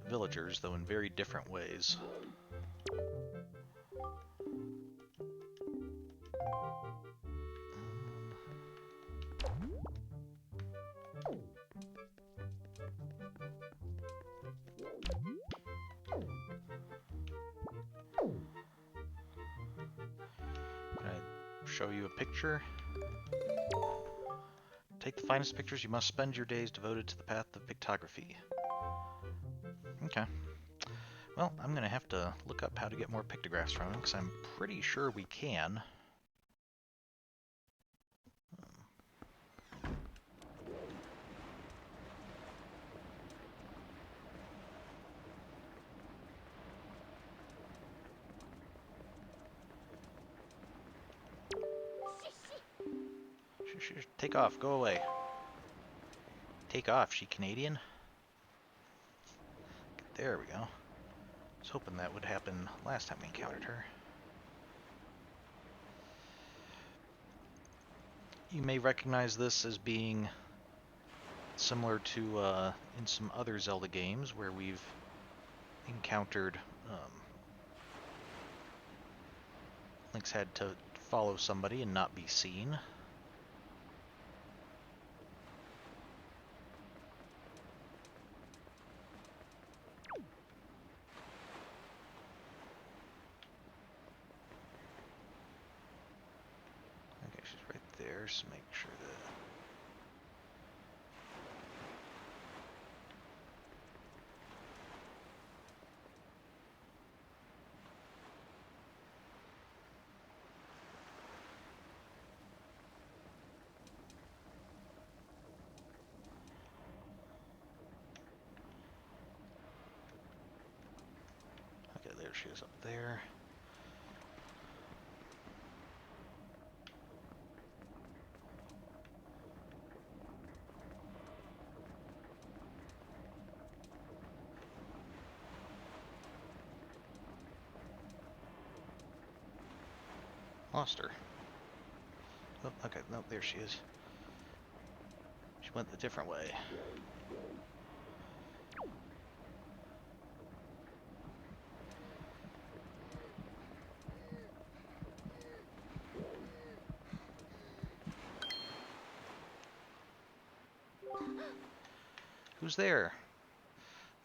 villagers, though in very different ways. show you a picture. Take the finest pictures. You must spend your days devoted to the path of pictography. Okay. Well, I'm going to have to look up how to get more pictographs from him, because I'm pretty sure we can. Take off. Go away. Take off. She Canadian? There we go. I was hoping that would happen last time we encountered her. You may recognize this as being similar to in some other Zelda games where we've encountered Link's had to follow somebody and not be seen. Okay, she's right there, so make sure that... Okay, there she is up there. Lost her. Oh, okay, no, there she is. She went a different way. Who's there?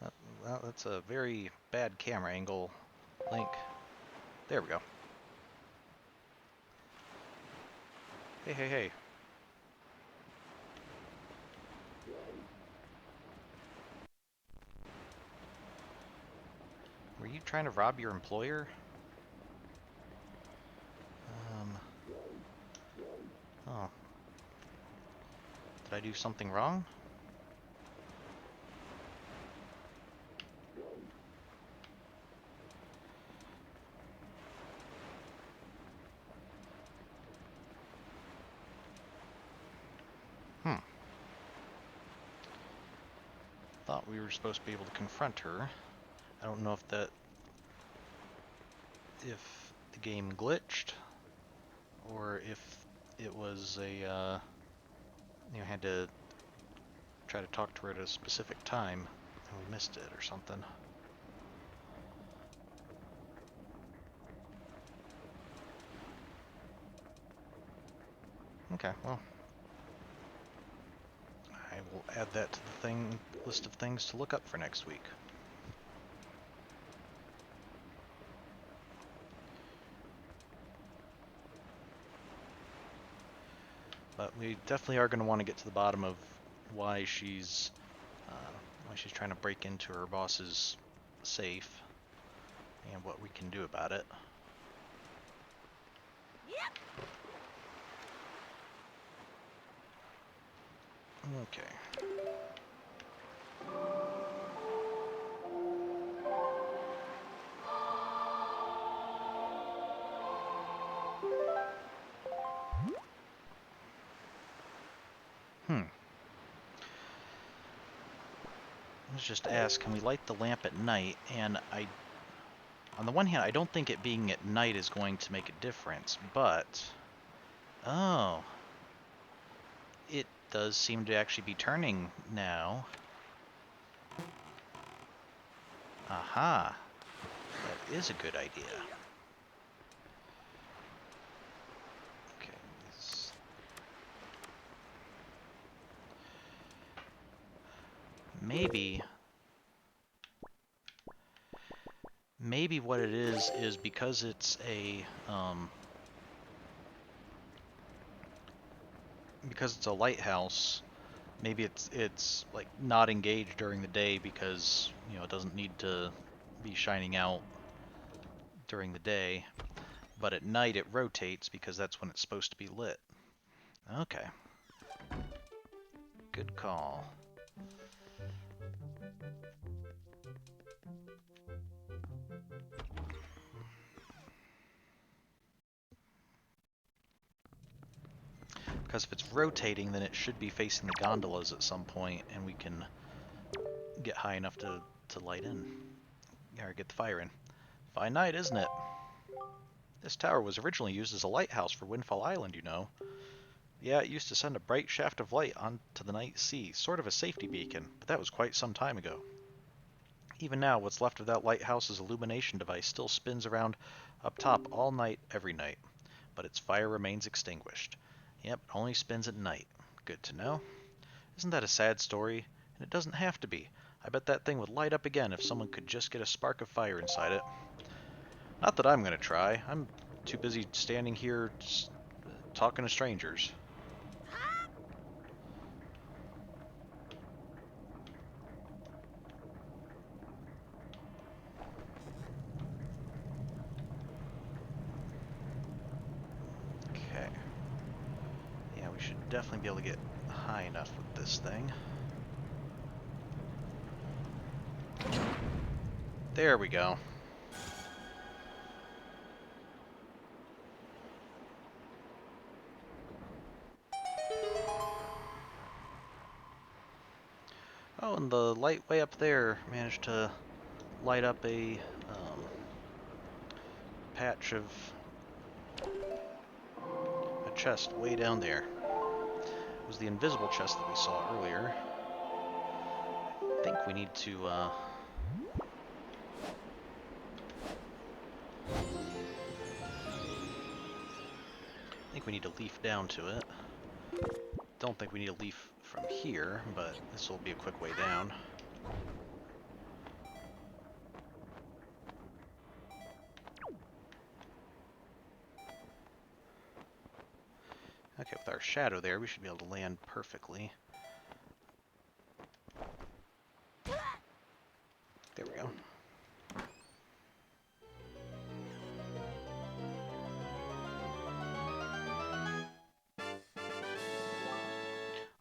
Well, that's a very bad camera angle, Link. There we go. Hey, hey, hey. Were you trying to rob your employer? Oh. Did I do something wrong? Thought we were supposed to be able to confront her. I don't know if the game glitched, or if it was a, had to try to talk to her at a specific time, and we missed it or something. Okay, well, I will add that to the list of things to look up for next week. But we definitely are going to want to get to the bottom of why she's trying to break into her boss's safe and what we can do about it. Okay. Let's just ask, can we light the lamp at night? And on the one hand, I don't think it being at night is going to make a difference, but... Oh. It does seem to actually be turning now. Aha. That is a good idea. Okay. Maybe what it is because it's a because it's a lighthouse, maybe it's like not engaged during the day because, you know, it doesn't need to be shining out during the day, but at night it rotates because that's when it's supposed to be lit. Okay. Good call. Because if it's rotating, then it should be facing the gondolas at some point, and we can get high enough to light in. Or get the fire in. Fine night, isn't it? This tower was originally used as a lighthouse for Windfall Island, you know. Yeah, it used to send a bright shaft of light onto the night sea, sort of a safety beacon, but that was quite some time ago. Even now, what's left of that lighthouse's illumination device still spins around up top all night, every night, but its fire remains extinguished. Yep, it only spins at night. Good to know. Isn't that a sad story? And it doesn't have to be. I bet that thing would light up again if someone could just get a spark of fire inside it. Not that I'm going to try. I'm too busy standing here just talking to strangers. Okay. Yeah, we should definitely be able to get high enough with this thing. There we go. Oh, and the light way up there managed to light up a patch of a chest way down there. It was the invisible chest that we saw earlier. I think we need to I think we need to leaf down to it. Don't think we need a leaf from here, but this will be a quick way down. Okay, with our shadow there, we should be able to land perfectly. There we go.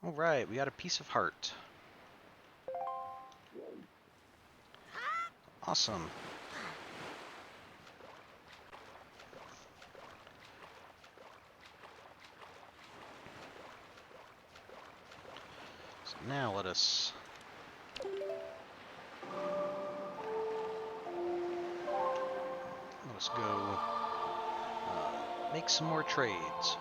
Alright, we got a piece of heart. Awesome. So now let us go make some more trades.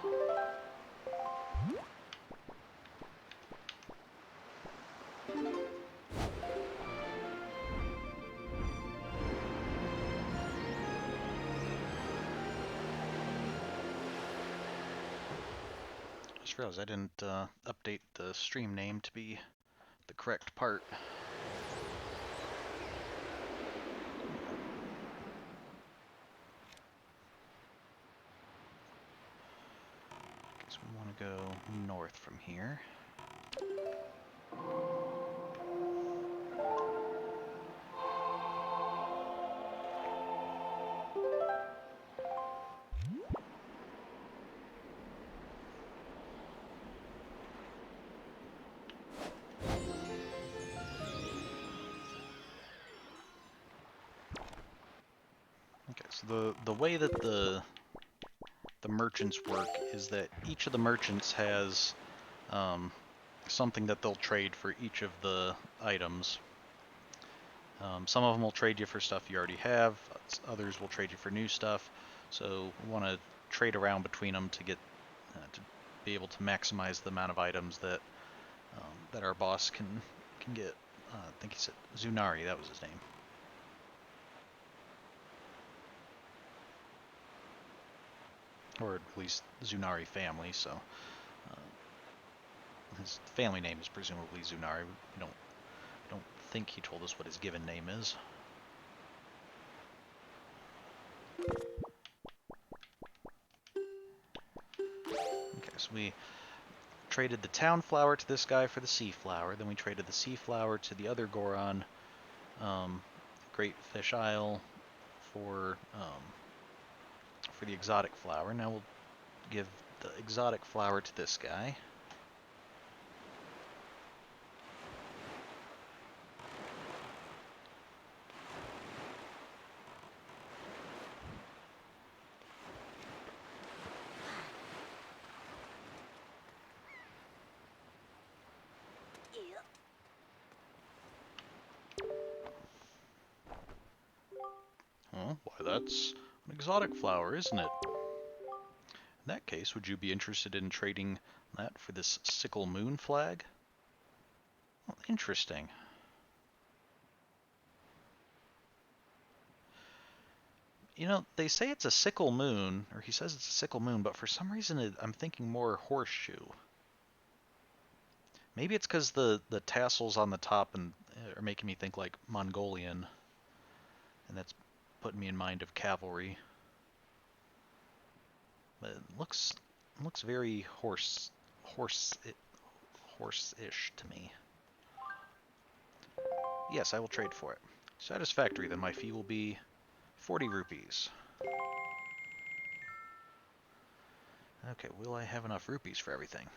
Just realized I didn't update the stream name to be the correct part. Guess we want to go north from here. Okay, so the way that the merchants work is that each of the merchants has something that they'll trade for each of the items. Some of them will trade you for stuff you already have, others will trade you for new stuff, so we want to trade around between them to get to be able to maximize the amount of items that that our boss can get. I think he said Zunari, that was his name. Or at least Zunari family, so his family name is presumably Zunari. We don't think he told us what his given name is. Okay, so we traded the town flower to this guy for the sea flower. Then we traded the sea flower to the other Goron, Great Fish Isle, for the exotic flower. Now we'll give the exotic flower to this guy. Oh, why that's an exotic flower, isn't it? In that case, would you be interested in trading that for this sickle moon flag? Well, interesting. You know, they say it's a sickle moon, or he says it's a sickle moon, but for some reason I'm thinking more horseshoe. Maybe it's because the tassels on the top and are making me think like Mongolian, and that's putting me in mind of cavalry. But it looks very horse-ish to me. Yes, I will trade for it. Satisfactory. Then my fee will be 40 rupees. Okay, will I have enough rupees for everything?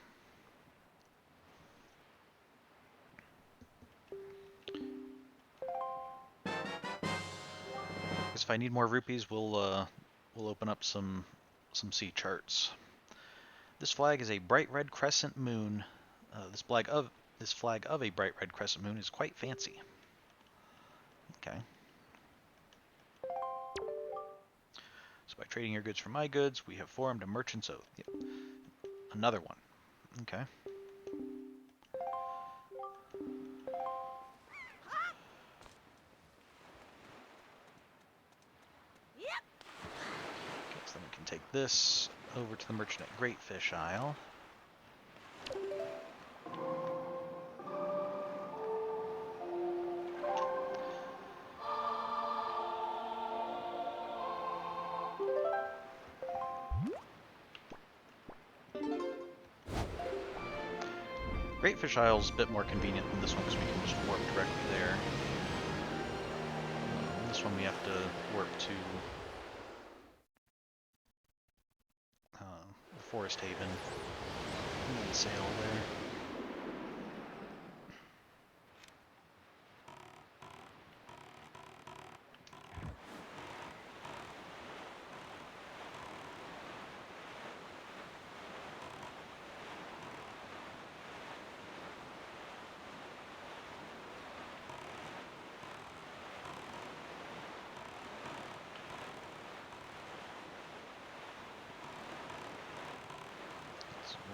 Because if I need more rupees, we'll open up some sea charts. This flag is a bright red crescent moon. This flag of a bright red crescent moon is quite fancy. Okay. So by trading your goods for my goods, we have formed a merchant's oath. Yep. Another one. Okay. Okay, so then we can take this over to the merchant at Great Fish Isle. Great Fish Isle's a bit more convenient than this one because we can just warp directly there. This one we have to warp to Forest Haven and then sail there.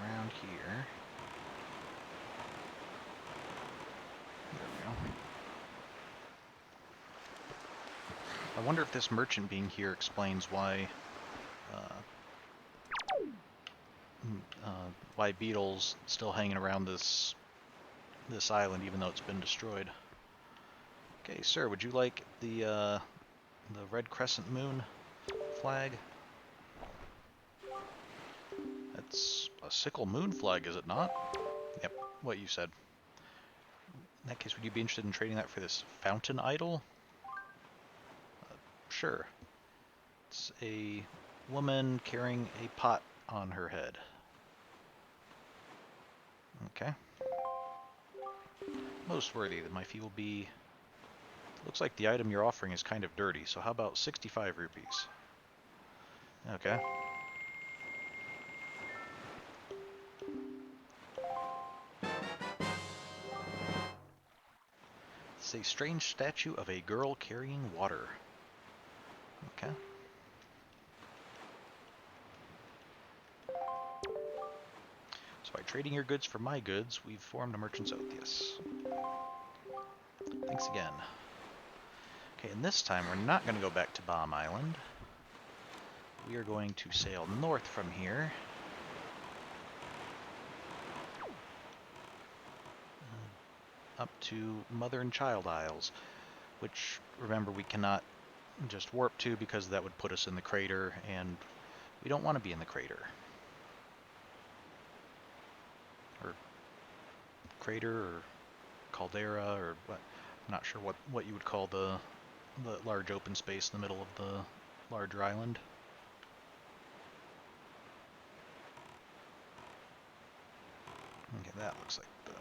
Around here. There we go. I wonder if this merchant being here explains why Beetle's still hanging around this island even though it's been destroyed. Okay, sir, would you like the red crescent moon flag? That's a sickle moon flag, is it not? Yep, what you said. In that case, would you be interested in trading that for this fountain idol? Sure. It's a woman carrying a pot on her head. Okay. Most worthy. My fee will be... Looks like the item you're offering is kind of dirty, so how about 65 rupees? Okay. It's a strange statue of a girl carrying water. Okay. So by trading your goods for my goods, we've formed a merchant's oath, yes. Thanks again. Okay, and this time we're not going to go back to Bomb Island. We are going to sail north from here. Up to Mother and Child Isles, which, remember, we cannot just warp to because that would put us in the crater, and we don't want to be in the crater. crater or caldera or what. I'm not sure what you would call the large open space in the middle of the larger island. Okay, that looks like the...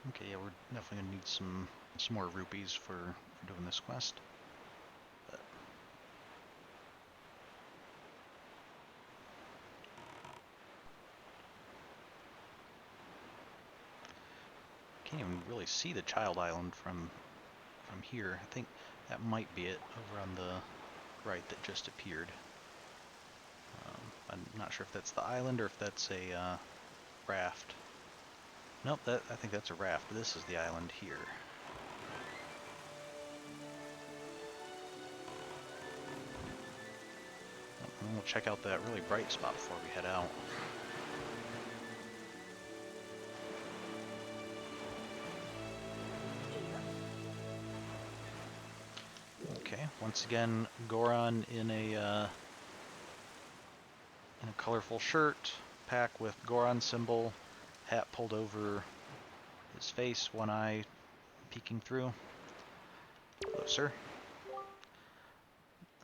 Okay, yeah, we're definitely gonna need some more rupees for doing this quest. But can't even really see the child island from here. I think that might be it over on the right that just appeared. I'm not sure if that's the island or if that's a raft. Nope, I think that's a raft, but this is the island here. And we'll check out that really bright spot before we head out. Okay, once again, Goron in a colorful shirt, pack with Goron symbol, hat pulled over his face, one eye peeking through. Hello, sir.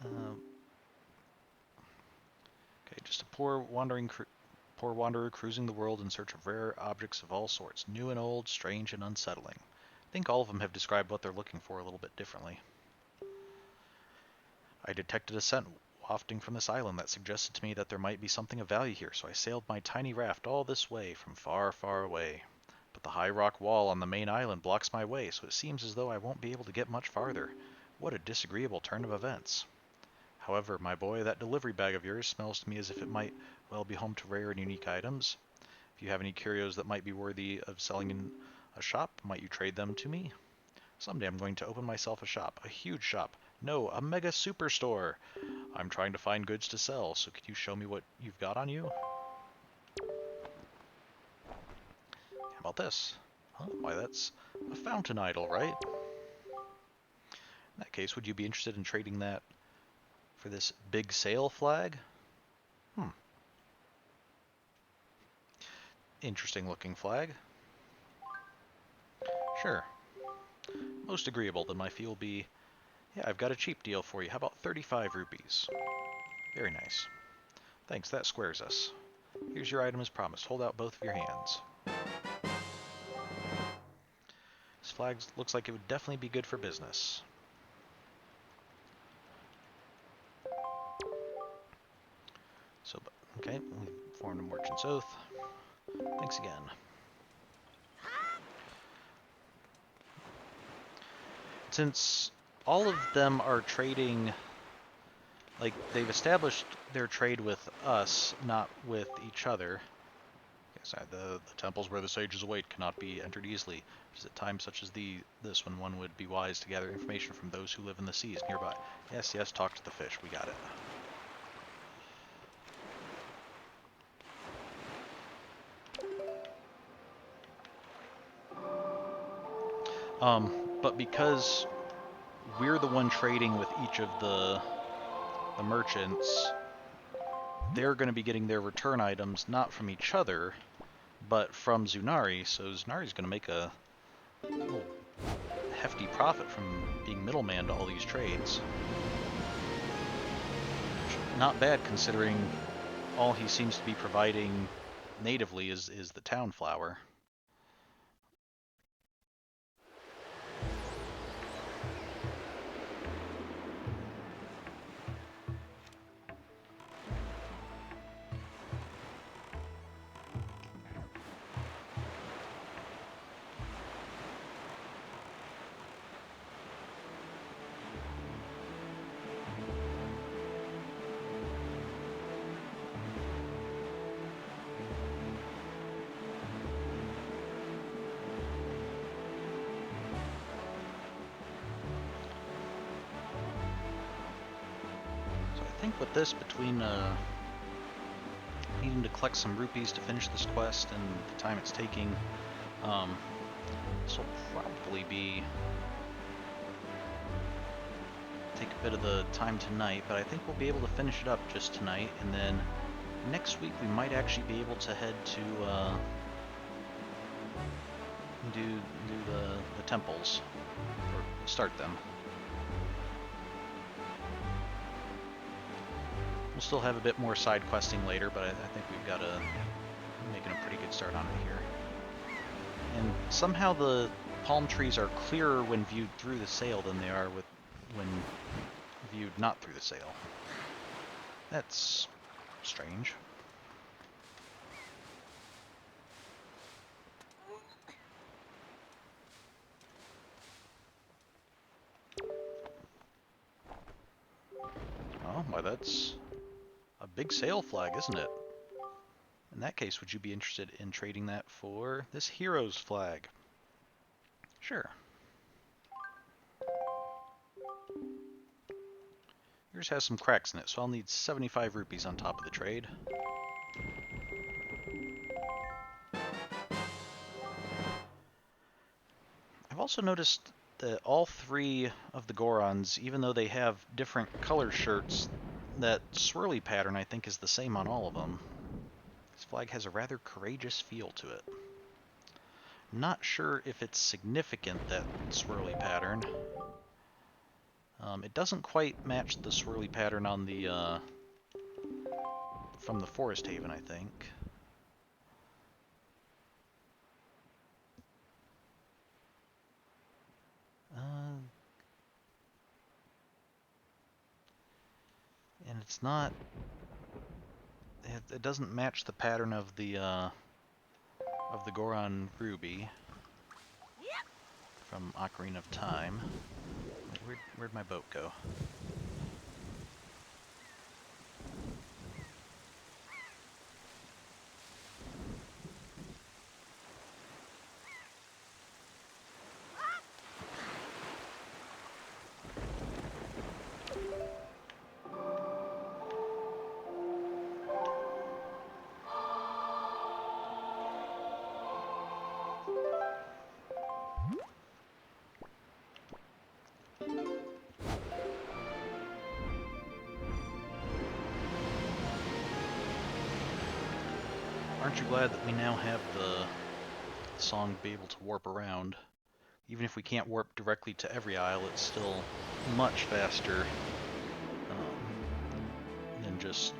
Okay, just a poor wanderer cruising the world in search of rare objects of all sorts, new and old, strange and unsettling. I think all of them have described what they're looking for a little bit differently. I detected a scent wafting from this island that suggested to me that there might be something of value here, so I sailed my tiny raft all this way from far, far away. But the high rock wall on the main island blocks my way, so it seems as though I won't be able to get much farther. What a disagreeable turn of events. However, my boy, that delivery bag of yours smells to me as if it might well be home to rare and unique items. If you have any curios that might be worthy of selling in a shop, might you trade them to me? Someday I'm going to open myself a shop, a huge shop. No, a mega superstore. I'm trying to find goods to sell, so could you show me what you've got on you? How about this? Oh, why, that's a fountain idol, right? In that case, would you be interested in trading that for this big sail flag? Interesting looking flag. Sure. Most agreeable, then my fee will be... Yeah, I've got a cheap deal for you. How about 35 rupees? Very nice. Thanks, that squares us. Here's your item as promised. Hold out both of your hands. This flag looks like it would definitely be good for business. So, okay, we formed a merchant's oath. Thanks again. Since all of them are trading, like, they've established their trade with us, not with each other. Sorry, the temples where the sages await cannot be entered easily. It is at times such as this when one would be wise to gather information from those who live in the seas nearby. Yes, yes, talk to the fish. We got it. But because we're the one trading with each of the merchants, they're going to be getting their return items not from each other, but from Zunari. So Zunari's going to make a little hefty profit from being middleman to all these trades. Not bad considering all he seems to be providing natively is the town flower. think with this, between needing to collect some rupees to finish this quest and the time it's taking, this will probably take a bit of the time tonight, but I think we'll be able to finish it up just tonight, and then next week we might actually be able to head to do the temples, or start them. We'll still have a bit more side questing later, but I think we've got making a pretty good start on it here. And somehow the palm trees are clearer when viewed through the sail than they are when viewed not through the sail. That's strange. Oh, why that's a big sail flag, isn't it? In that case, would you be interested in trading that for this hero's flag? Sure. Yours has some cracks in it, so I'll need 75 rupees on top of the trade. I've also noticed that all three of the Gorons, even though they have different color shirts, that swirly pattern I think is the same on all of them. This flag has a rather courageous feel to it. Not sure if it's significant, that swirly pattern. It doesn't quite match the swirly pattern on the from the Forest Haven, I think. And it's not. It doesn't match the pattern of the Goron Ruby from Ocarina of Time. Where'd my boat go? Aren't you glad that we now have the song to be able to warp around? Even if we can't warp directly to every isle, it's still much faster than just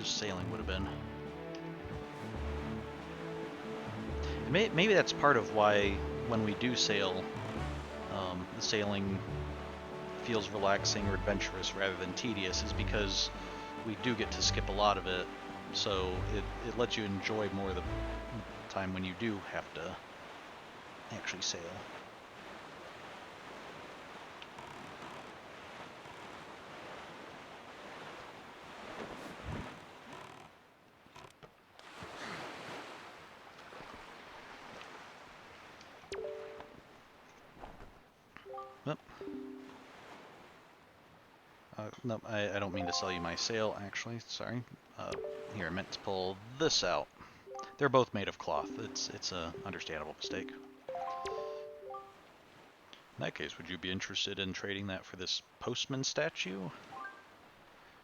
sailing would have been. And maybe that's part of why when we do sail, the sailing feels relaxing or adventurous rather than tedious, is because we do get to skip a lot of it. So it lets you enjoy more of the time when you do have to actually sail. Nope. Nope, I don't mean to sell you my sail, actually. Sorry. Here, I meant to pull this out. They're both made of cloth. It's a understandable mistake. In that case, would you be interested in trading that for this postman statue?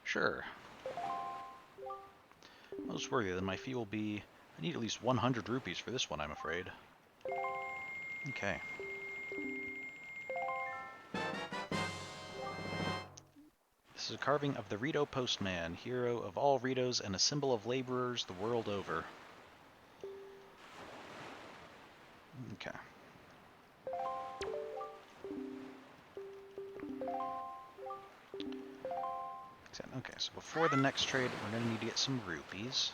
Sure. Most worthy, then my fee will be... I need at least 100 rupees for this one, I'm afraid. Okay. This is a carving of the Rito Postman, hero of all Ritos and a symbol of laborers the world over. Okay. Okay, so before the next trade, we're going to need to get some rupees.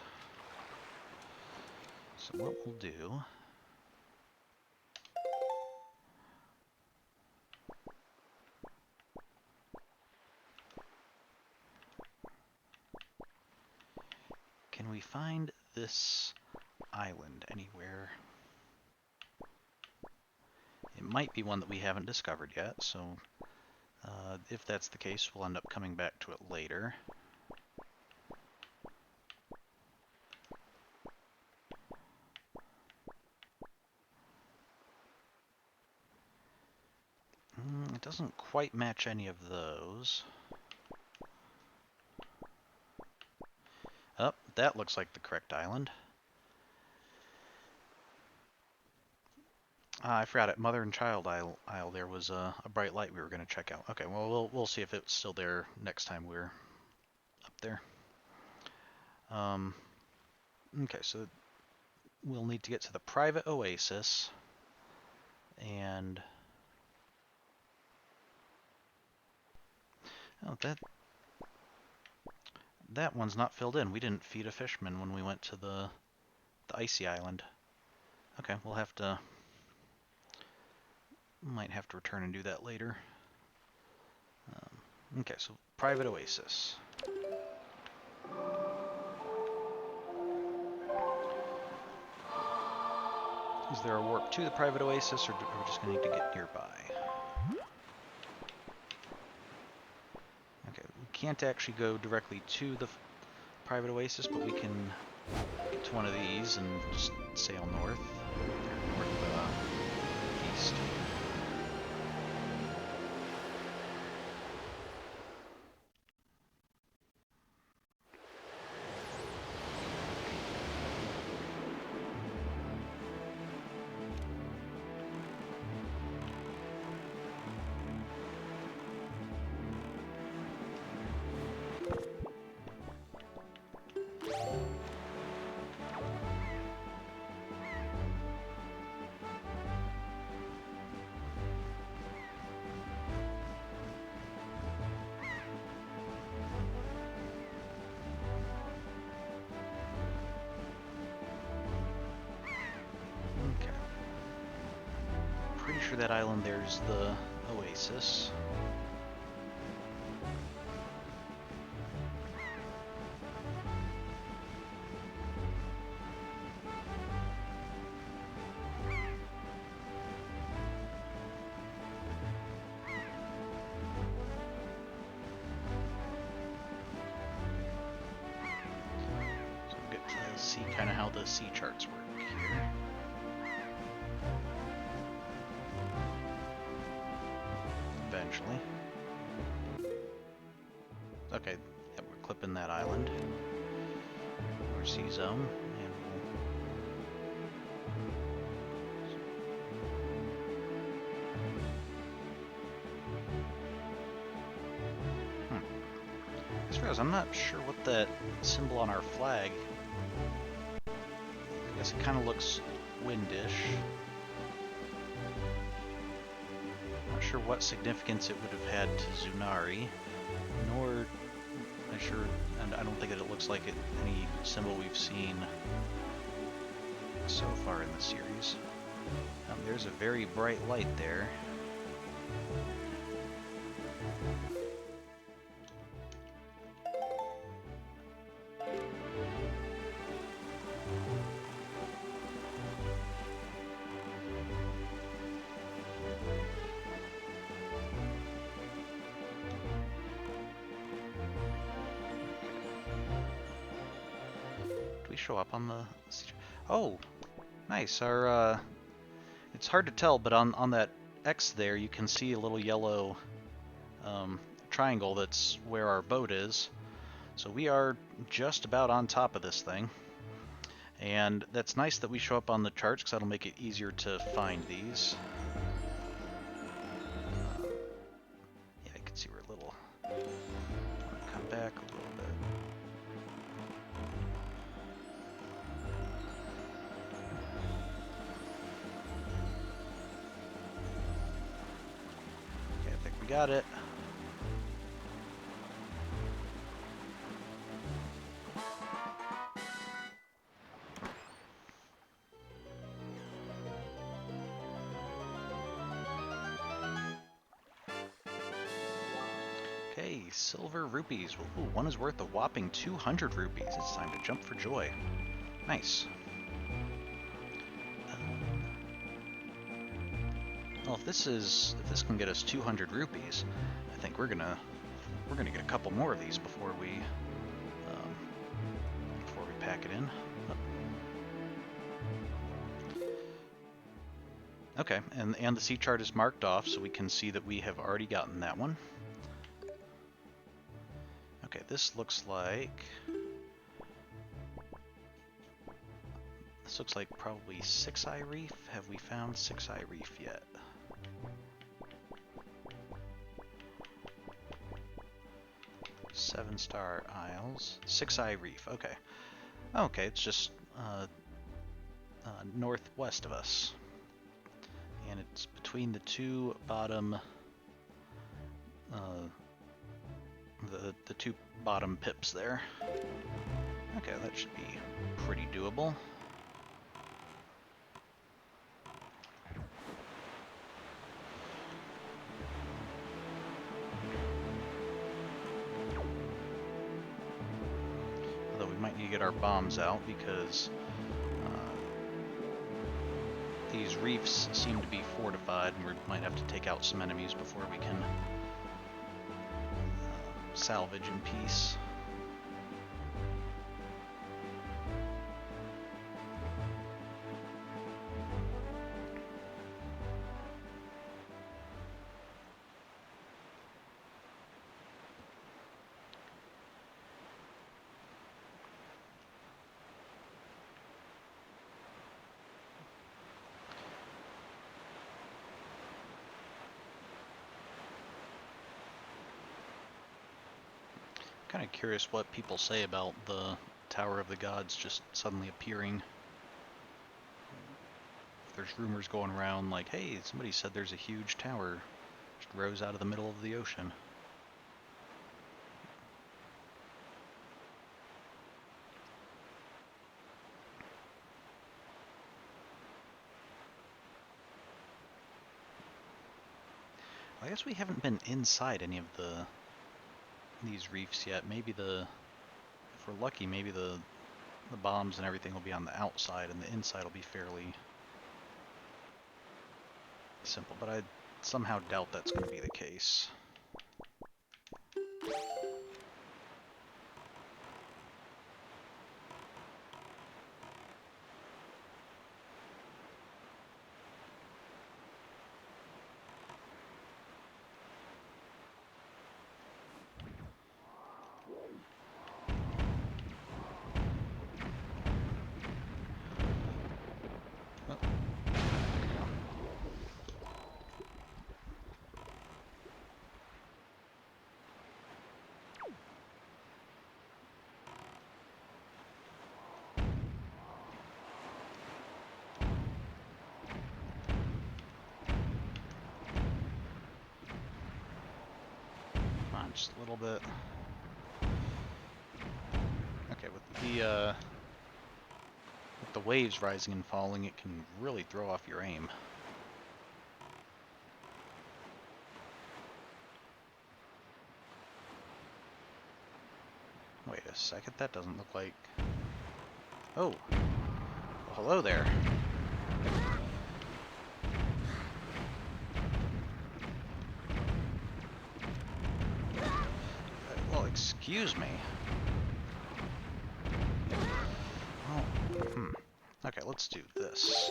So what we'll do... Can we find this island anywhere? It might be one that we haven't discovered yet, so If that's the case, we'll end up coming back to it later. It doesn't quite match any of those. Oh, that looks like the correct island. I forgot it. Mother and child aisle. There was a bright light we were going to check out. Okay, well, we'll see if it's still there next time we're up there. Okay, so we'll need to get to the private oasis, and oh, that one's not filled in. We didn't feed a fisherman when we went to the icy island. Okay, might have to return and do that later. Okay, so private oasis. Is there a warp to the private oasis, or are we just going to need to get nearby? Okay, we can't actually go directly to the private oasis, but we can get to one of these and just sail north. East. Pretty sure that island there's the oasis. So we'll get to see kind of how the sea charts work here. Eventually. Okay, yeah, we're clipping that island. Or sea zone, and As far as I'm not sure what that symbol on our flag. I guess it kind of looks windish. Not sure what significance it would have had to Zunari, nor and I don't think that it looks like any symbol we've seen so far in the series. There's a very bright light there. Show up on the... Oh, nice. Our it's hard to tell, but on that X there, you can see a little yellow triangle. That's where our boat is. So we are just about on top of this thing. And that's nice that we show up on the charts, because that'll make it easier to find these. Yeah, I can see we're a little... Come back a little bit. Got it. Okay, silver rupees. Ooh, one is worth a whopping 200 rupees. It's time to jump for joy. Nice. Well, if this can get us 200 rupees, I think we're gonna get a couple more of these before we pack it in. Okay, and the sea chart is marked off, so we can see that we have already gotten that one. Okay, this looks like probably Six Eye Reef. Have we found Six Eye Reef yet? Seven Star Isles. Six Eye Reef, okay. Okay, it's just northwest of us. And it's between the two bottom, the two bottom pips there. Okay, that should be pretty doable. Although we might need to get our bombs out because these reefs seem to be fortified, and we might have to take out some enemies before we can salvage in peace. Kind of curious what people say about the Tower of the Gods just suddenly appearing. There's rumors going around like, hey, somebody said there's a huge tower just rose out of the middle of the ocean. I guess we haven't been inside any of these reefs yet. Maybe if we're lucky, maybe the bombs and everything will be on the outside, and the inside will be fairly simple. But I somehow doubt that's going to be the case. Just a little bit. Okay, with the waves rising and falling, it can really throw off your aim. Wait a second, that doesn't look like... Oh! Well, hello there. Excuse me. Well, okay, let's do this.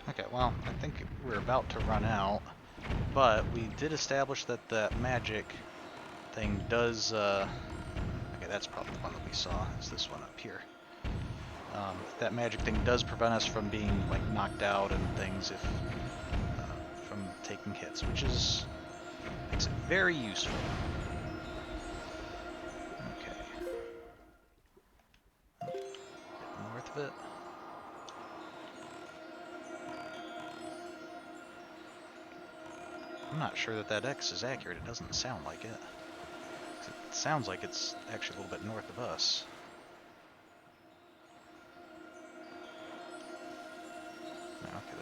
Okay, well, I think we're about to run out. But we did establish that that magic thing does, okay, that's probably the one that we saw, is this one up here. That magic thing does prevent us from being, like, knocked out and things if, from taking hits, which makes it very useful. Okay. North of it. I'm not sure that that X is accurate. It doesn't sound like it. It sounds like it's actually a little bit north of us. Okay,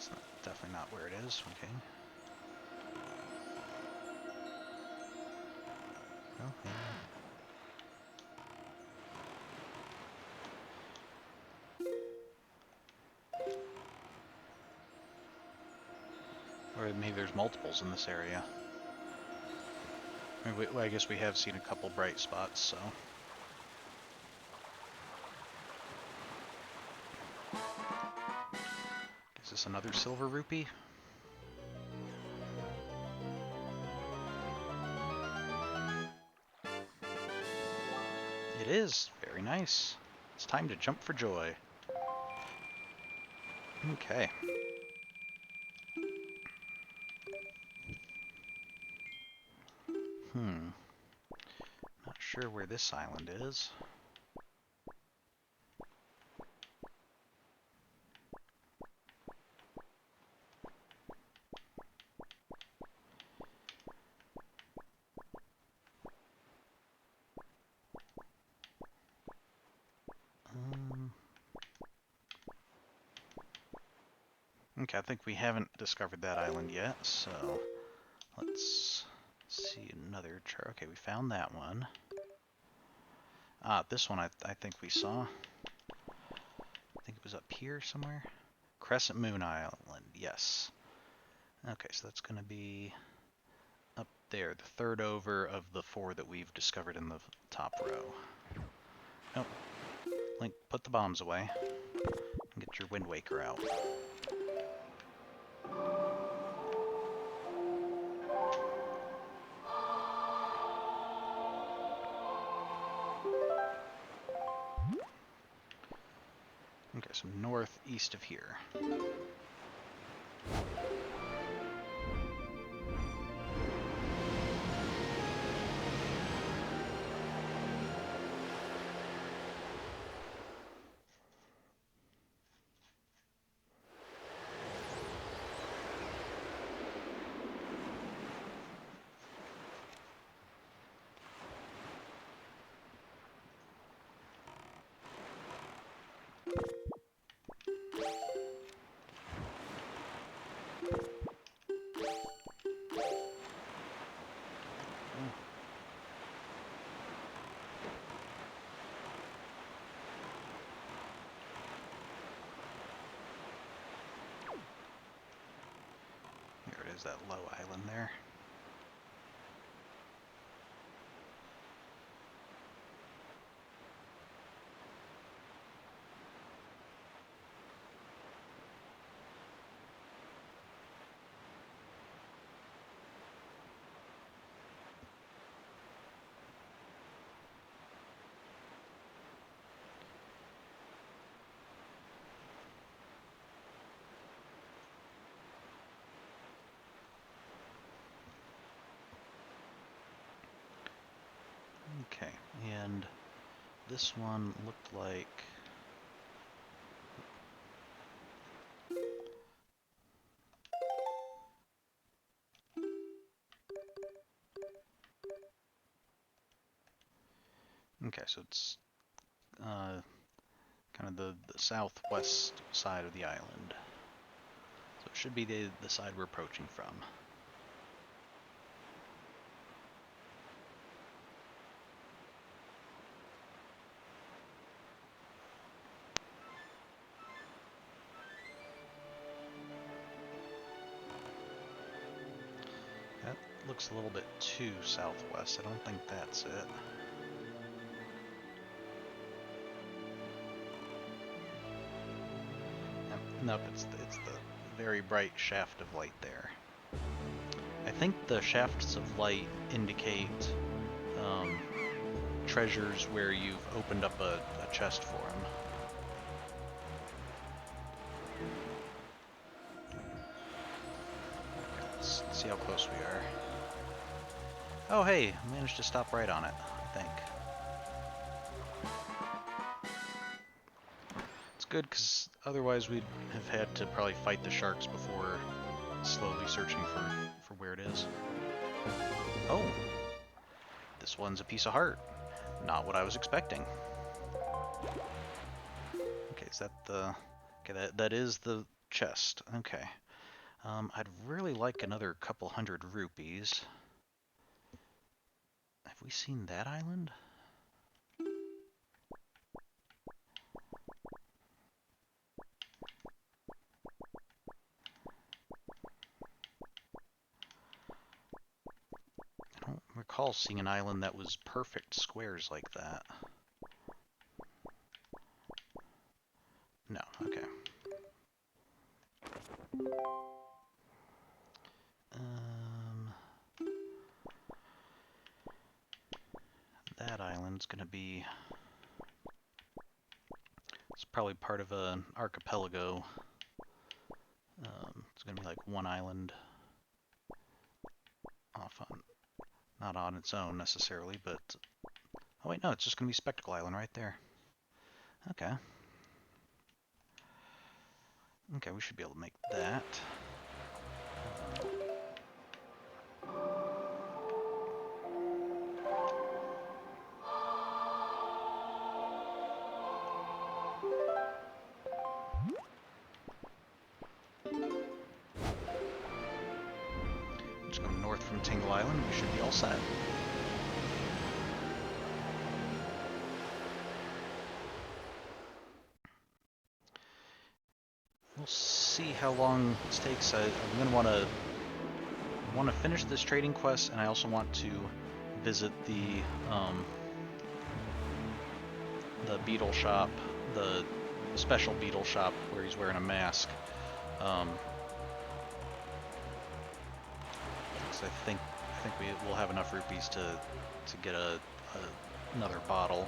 That's definitely not where it is. Okay. Well, yeah. Or maybe there's multiples in this area. I guess we have seen a couple bright spots, so... Is this another silver rupee? It is. Very nice. It's time to jump for joy. Okay. Not sure where this island is. Okay, I think we haven't discovered that island yet, so let's see another chart. Okay, we found that one. Ah, this one I think we saw. I think it was up here somewhere. Crescent Moon Island, yes. Okay, so that's going to be up there, the third over of the 4 that we've discovered in the top row. Oh, Link, put the bombs away. Get your Wind Waker out. Okay, so northeast of here. There it is, that low island there. Okay, and this one looked like... Okay, so it's kind of the southwest side of the island. So it should be the side we're approaching from. That looks a little bit too southwest. I don't think that's it. Nope, it's the very bright shaft of light there. I think the shafts of light indicate treasures where you've opened up a chest for them. Let's see how close we are. Oh hey, I managed to stop right on it, I think. It's good, because otherwise we'd have had to probably fight the sharks before slowly searching for where it is. Oh! This one's a piece of heart. Not what I was expecting. Okay, is that the... Okay, that is the chest. Okay. I'd really like another couple hundred rupees. Have we seen that island? I don't recall seeing an island that was perfect squares like that. No, okay. That island's gonna be... It's probably part of an archipelago. It's gonna be like one island off on... Not on its own necessarily, but... Oh wait, no, it's just gonna be Spectacle Island right there. Okay. Okay, we should be able to make that. Just go north from Tingle Island, we should be all set. We'll see how long this takes. I'm going to want to finish this trading quest, and I also want to visit the beetle shop, the special beetle shop where he's wearing a mask. So I think we will have enough rupees to get another bottle.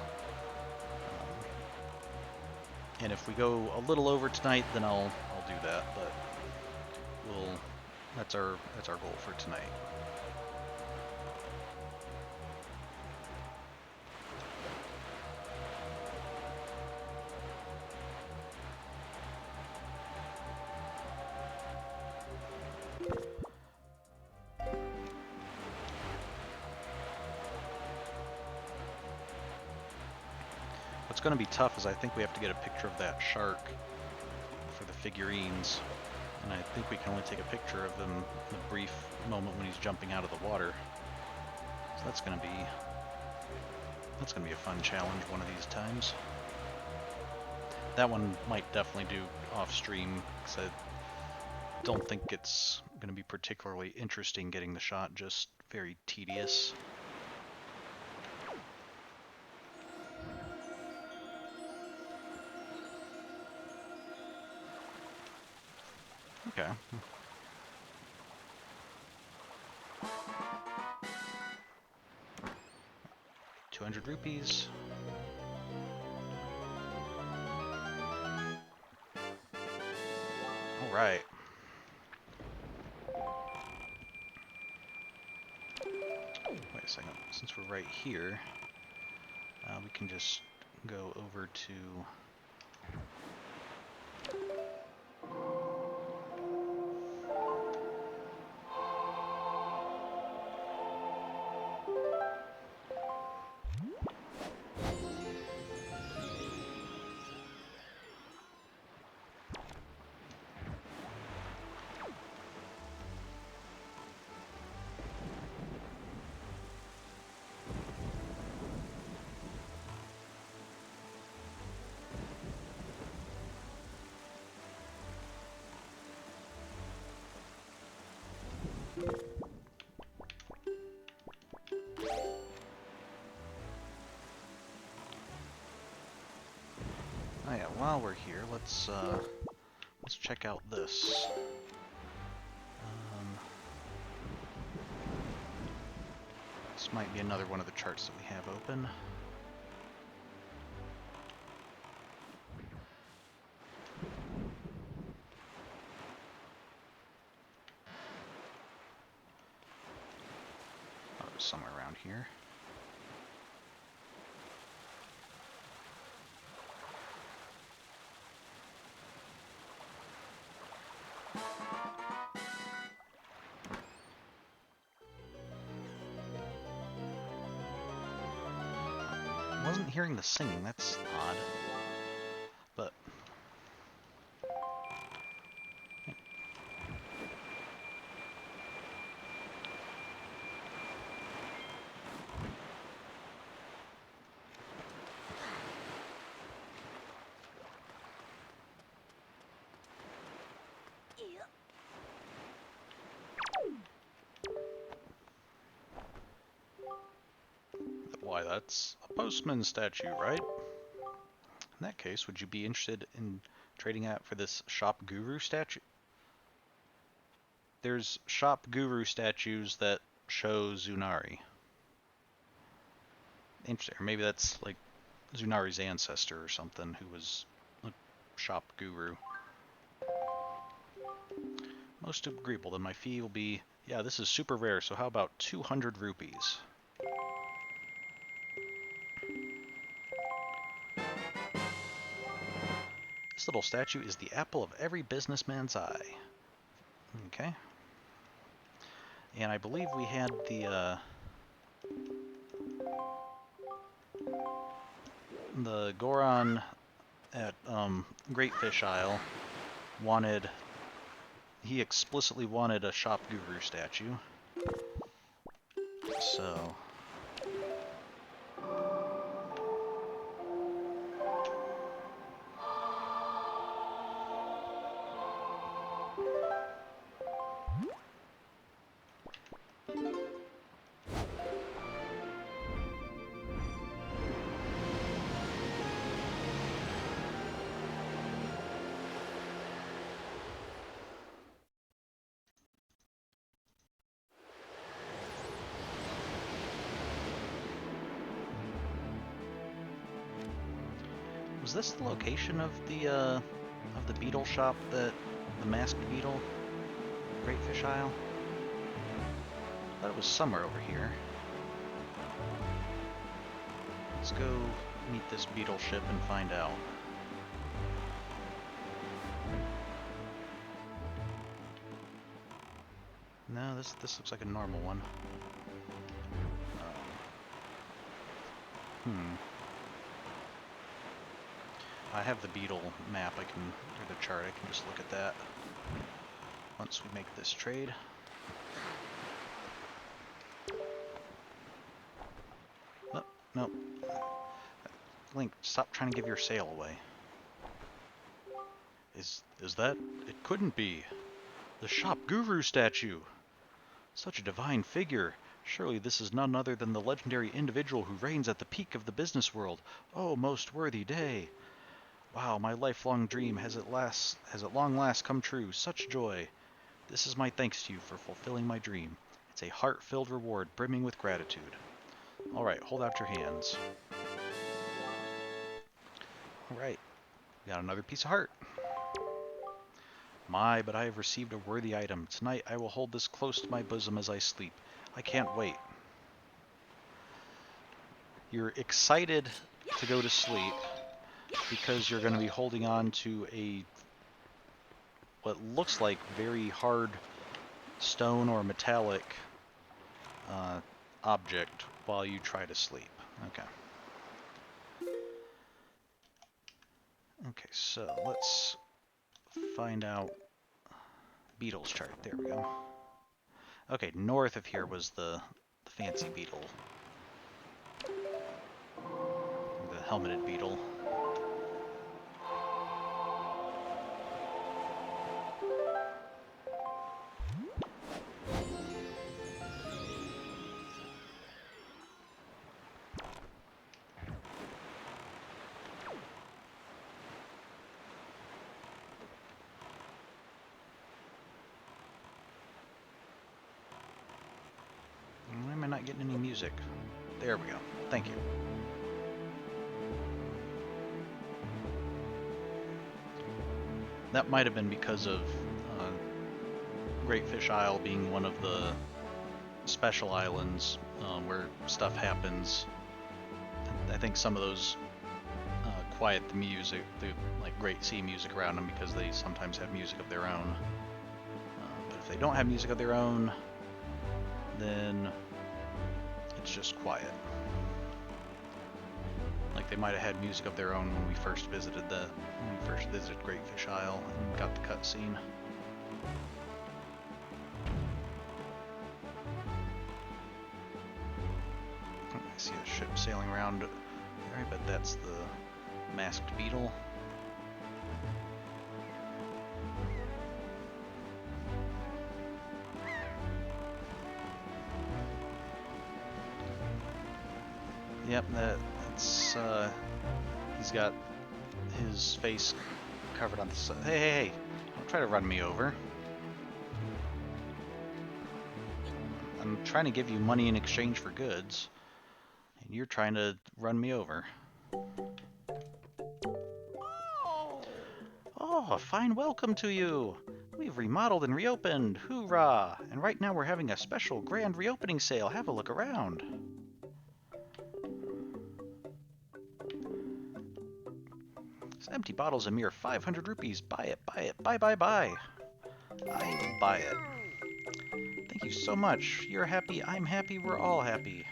And if we go a little over tonight, then I'll do that. But that's our goal for tonight. What's going to be tough is I think we have to get a picture of that shark for the figurines, and I think we can only take a picture of him in a brief moment when he's jumping out of the water. So that's going to be a fun challenge one of these times. That one might definitely do off stream, because I don't think it's going to be particularly interesting getting the shot, just very tedious. Okay. 200 rupees. All right. Wait a second. Since we're right here, we can just go over to... Oh yeah, while we're here, let's check out this. This might be another one of the charts that we have open. Thought it was somewhere around here. Wasn't hearing the singing, that's odd. But That's a postman statue, right? In that case, would you be interested in trading out for this shop guru statue? There's shop guru statues that show Zunari. Interesting. Or maybe that's like Zunari's ancestor or something who was a shop guru. Most agreeable. Then my fee will be... Yeah, this is super rare, so how about 200 rupees? This little statue is the apple of every businessman's eye. Okay. And I believe we had the Goron at Great Fish Isle wanted... He explicitly wanted a shop guru statue. So... Was this the location of the beetle shop, the masked beetle, Great Fish Isle? I thought it was somewhere over here. Let's go meet this beetle ship and find out. No, this looks like a normal one. I have the beetle map, or the chart, I can just look at that once we make this trade. Oh, no. Link, stop trying to give your sail away. Is that? It couldn't be. The shop guru statue. Such a divine figure. Surely this is none other than the legendary individual who reigns at the peak of the business world. Oh, most worthy day. Wow, my lifelong dream has at long last come true. Such joy. This is my thanks to you for fulfilling my dream. It's a heart-filled reward brimming with gratitude. Alright, hold out your hands. Alright, we got another piece of heart. My, but I have received a worthy item. Tonight I will hold this close to my bosom as I sleep. I can't wait. You're excited to go to sleep because you're going to be holding on to what looks like very hard stone or metallic object while you try to sleep. Okay. Okay, so let's find out Beetle's chart. There we go. Okay, north of here was the fancy beetle. The helmeted beetle. Why am I not getting any music? There we go. Thank you. That might have been because of Great Fish Isle being one of the special islands where stuff happens. I think some of those quiet the music, the like Great Sea music around them, because they sometimes have music of their own. But if they don't have music of their own, then it's just quiet. Like they might have had music of their own when we first visited Great Fish Isle and got the cutscene. I see a ship sailing around. I bet that's the masked beetle. Yep, that's he's got his face covered on the side. Hey, hey, hey! Don't try to run me over. I'm trying to give you money in exchange for goods, and you're trying to run me over. Oh, a fine welcome to you! We've remodeled and reopened! Hoorah! And right now we're having a special grand reopening sale. Have a look around. This empty bottle's a mere 500 rupees. Buy it, buy it, buy, buy, buy. I will buy it. Thank you so much. You're happy, I'm happy, we're all happy.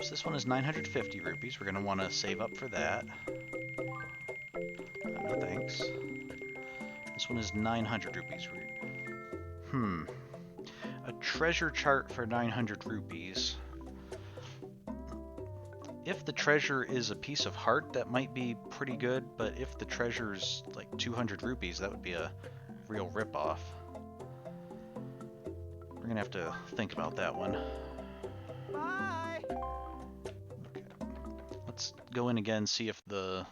So this one is 950 rupees. We're going to want to save up for that. No thanks. This one is 900 rupees. A treasure chart for 900 rupees. If the treasure is a piece of heart, that might be pretty good, but if the treasure's like 200 rupees, that would be a real ripoff. We're gonna have to think about that one. Bye! Okay. Let's go in again, see if the...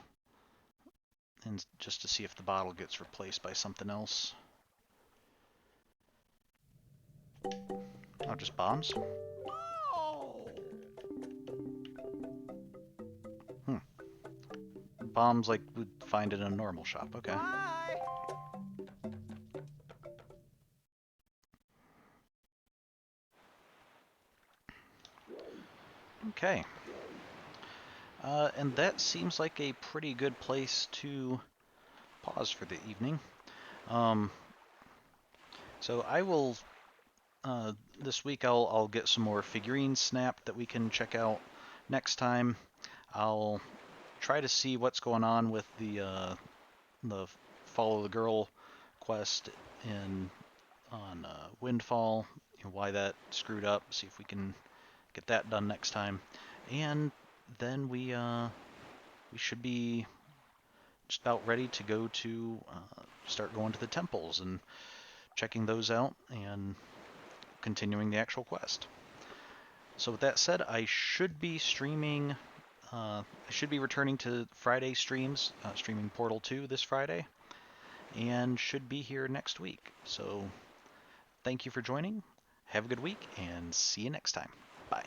and just to see if the bottle gets replaced by something else. Oh, just bombs? Bombs like we'd find in a normal shop. Okay. Bye. Okay. And that seems like a pretty good place to pause for the evening. So I will, this week I'll get some more figurines snapped that we can check out next time. I'll try to see what's going on with the Follow the Girl quest on Windfall, why that screwed up, see if we can get that done next time. And then we should be just about ready to go to start going to the temples and checking those out and continuing the actual quest. So with that said, I should be streaming. I should be returning to Friday streams, streaming Portal 2 this Friday, and should be here next week. So thank you for joining. Have a good week, and see you next time. Bye.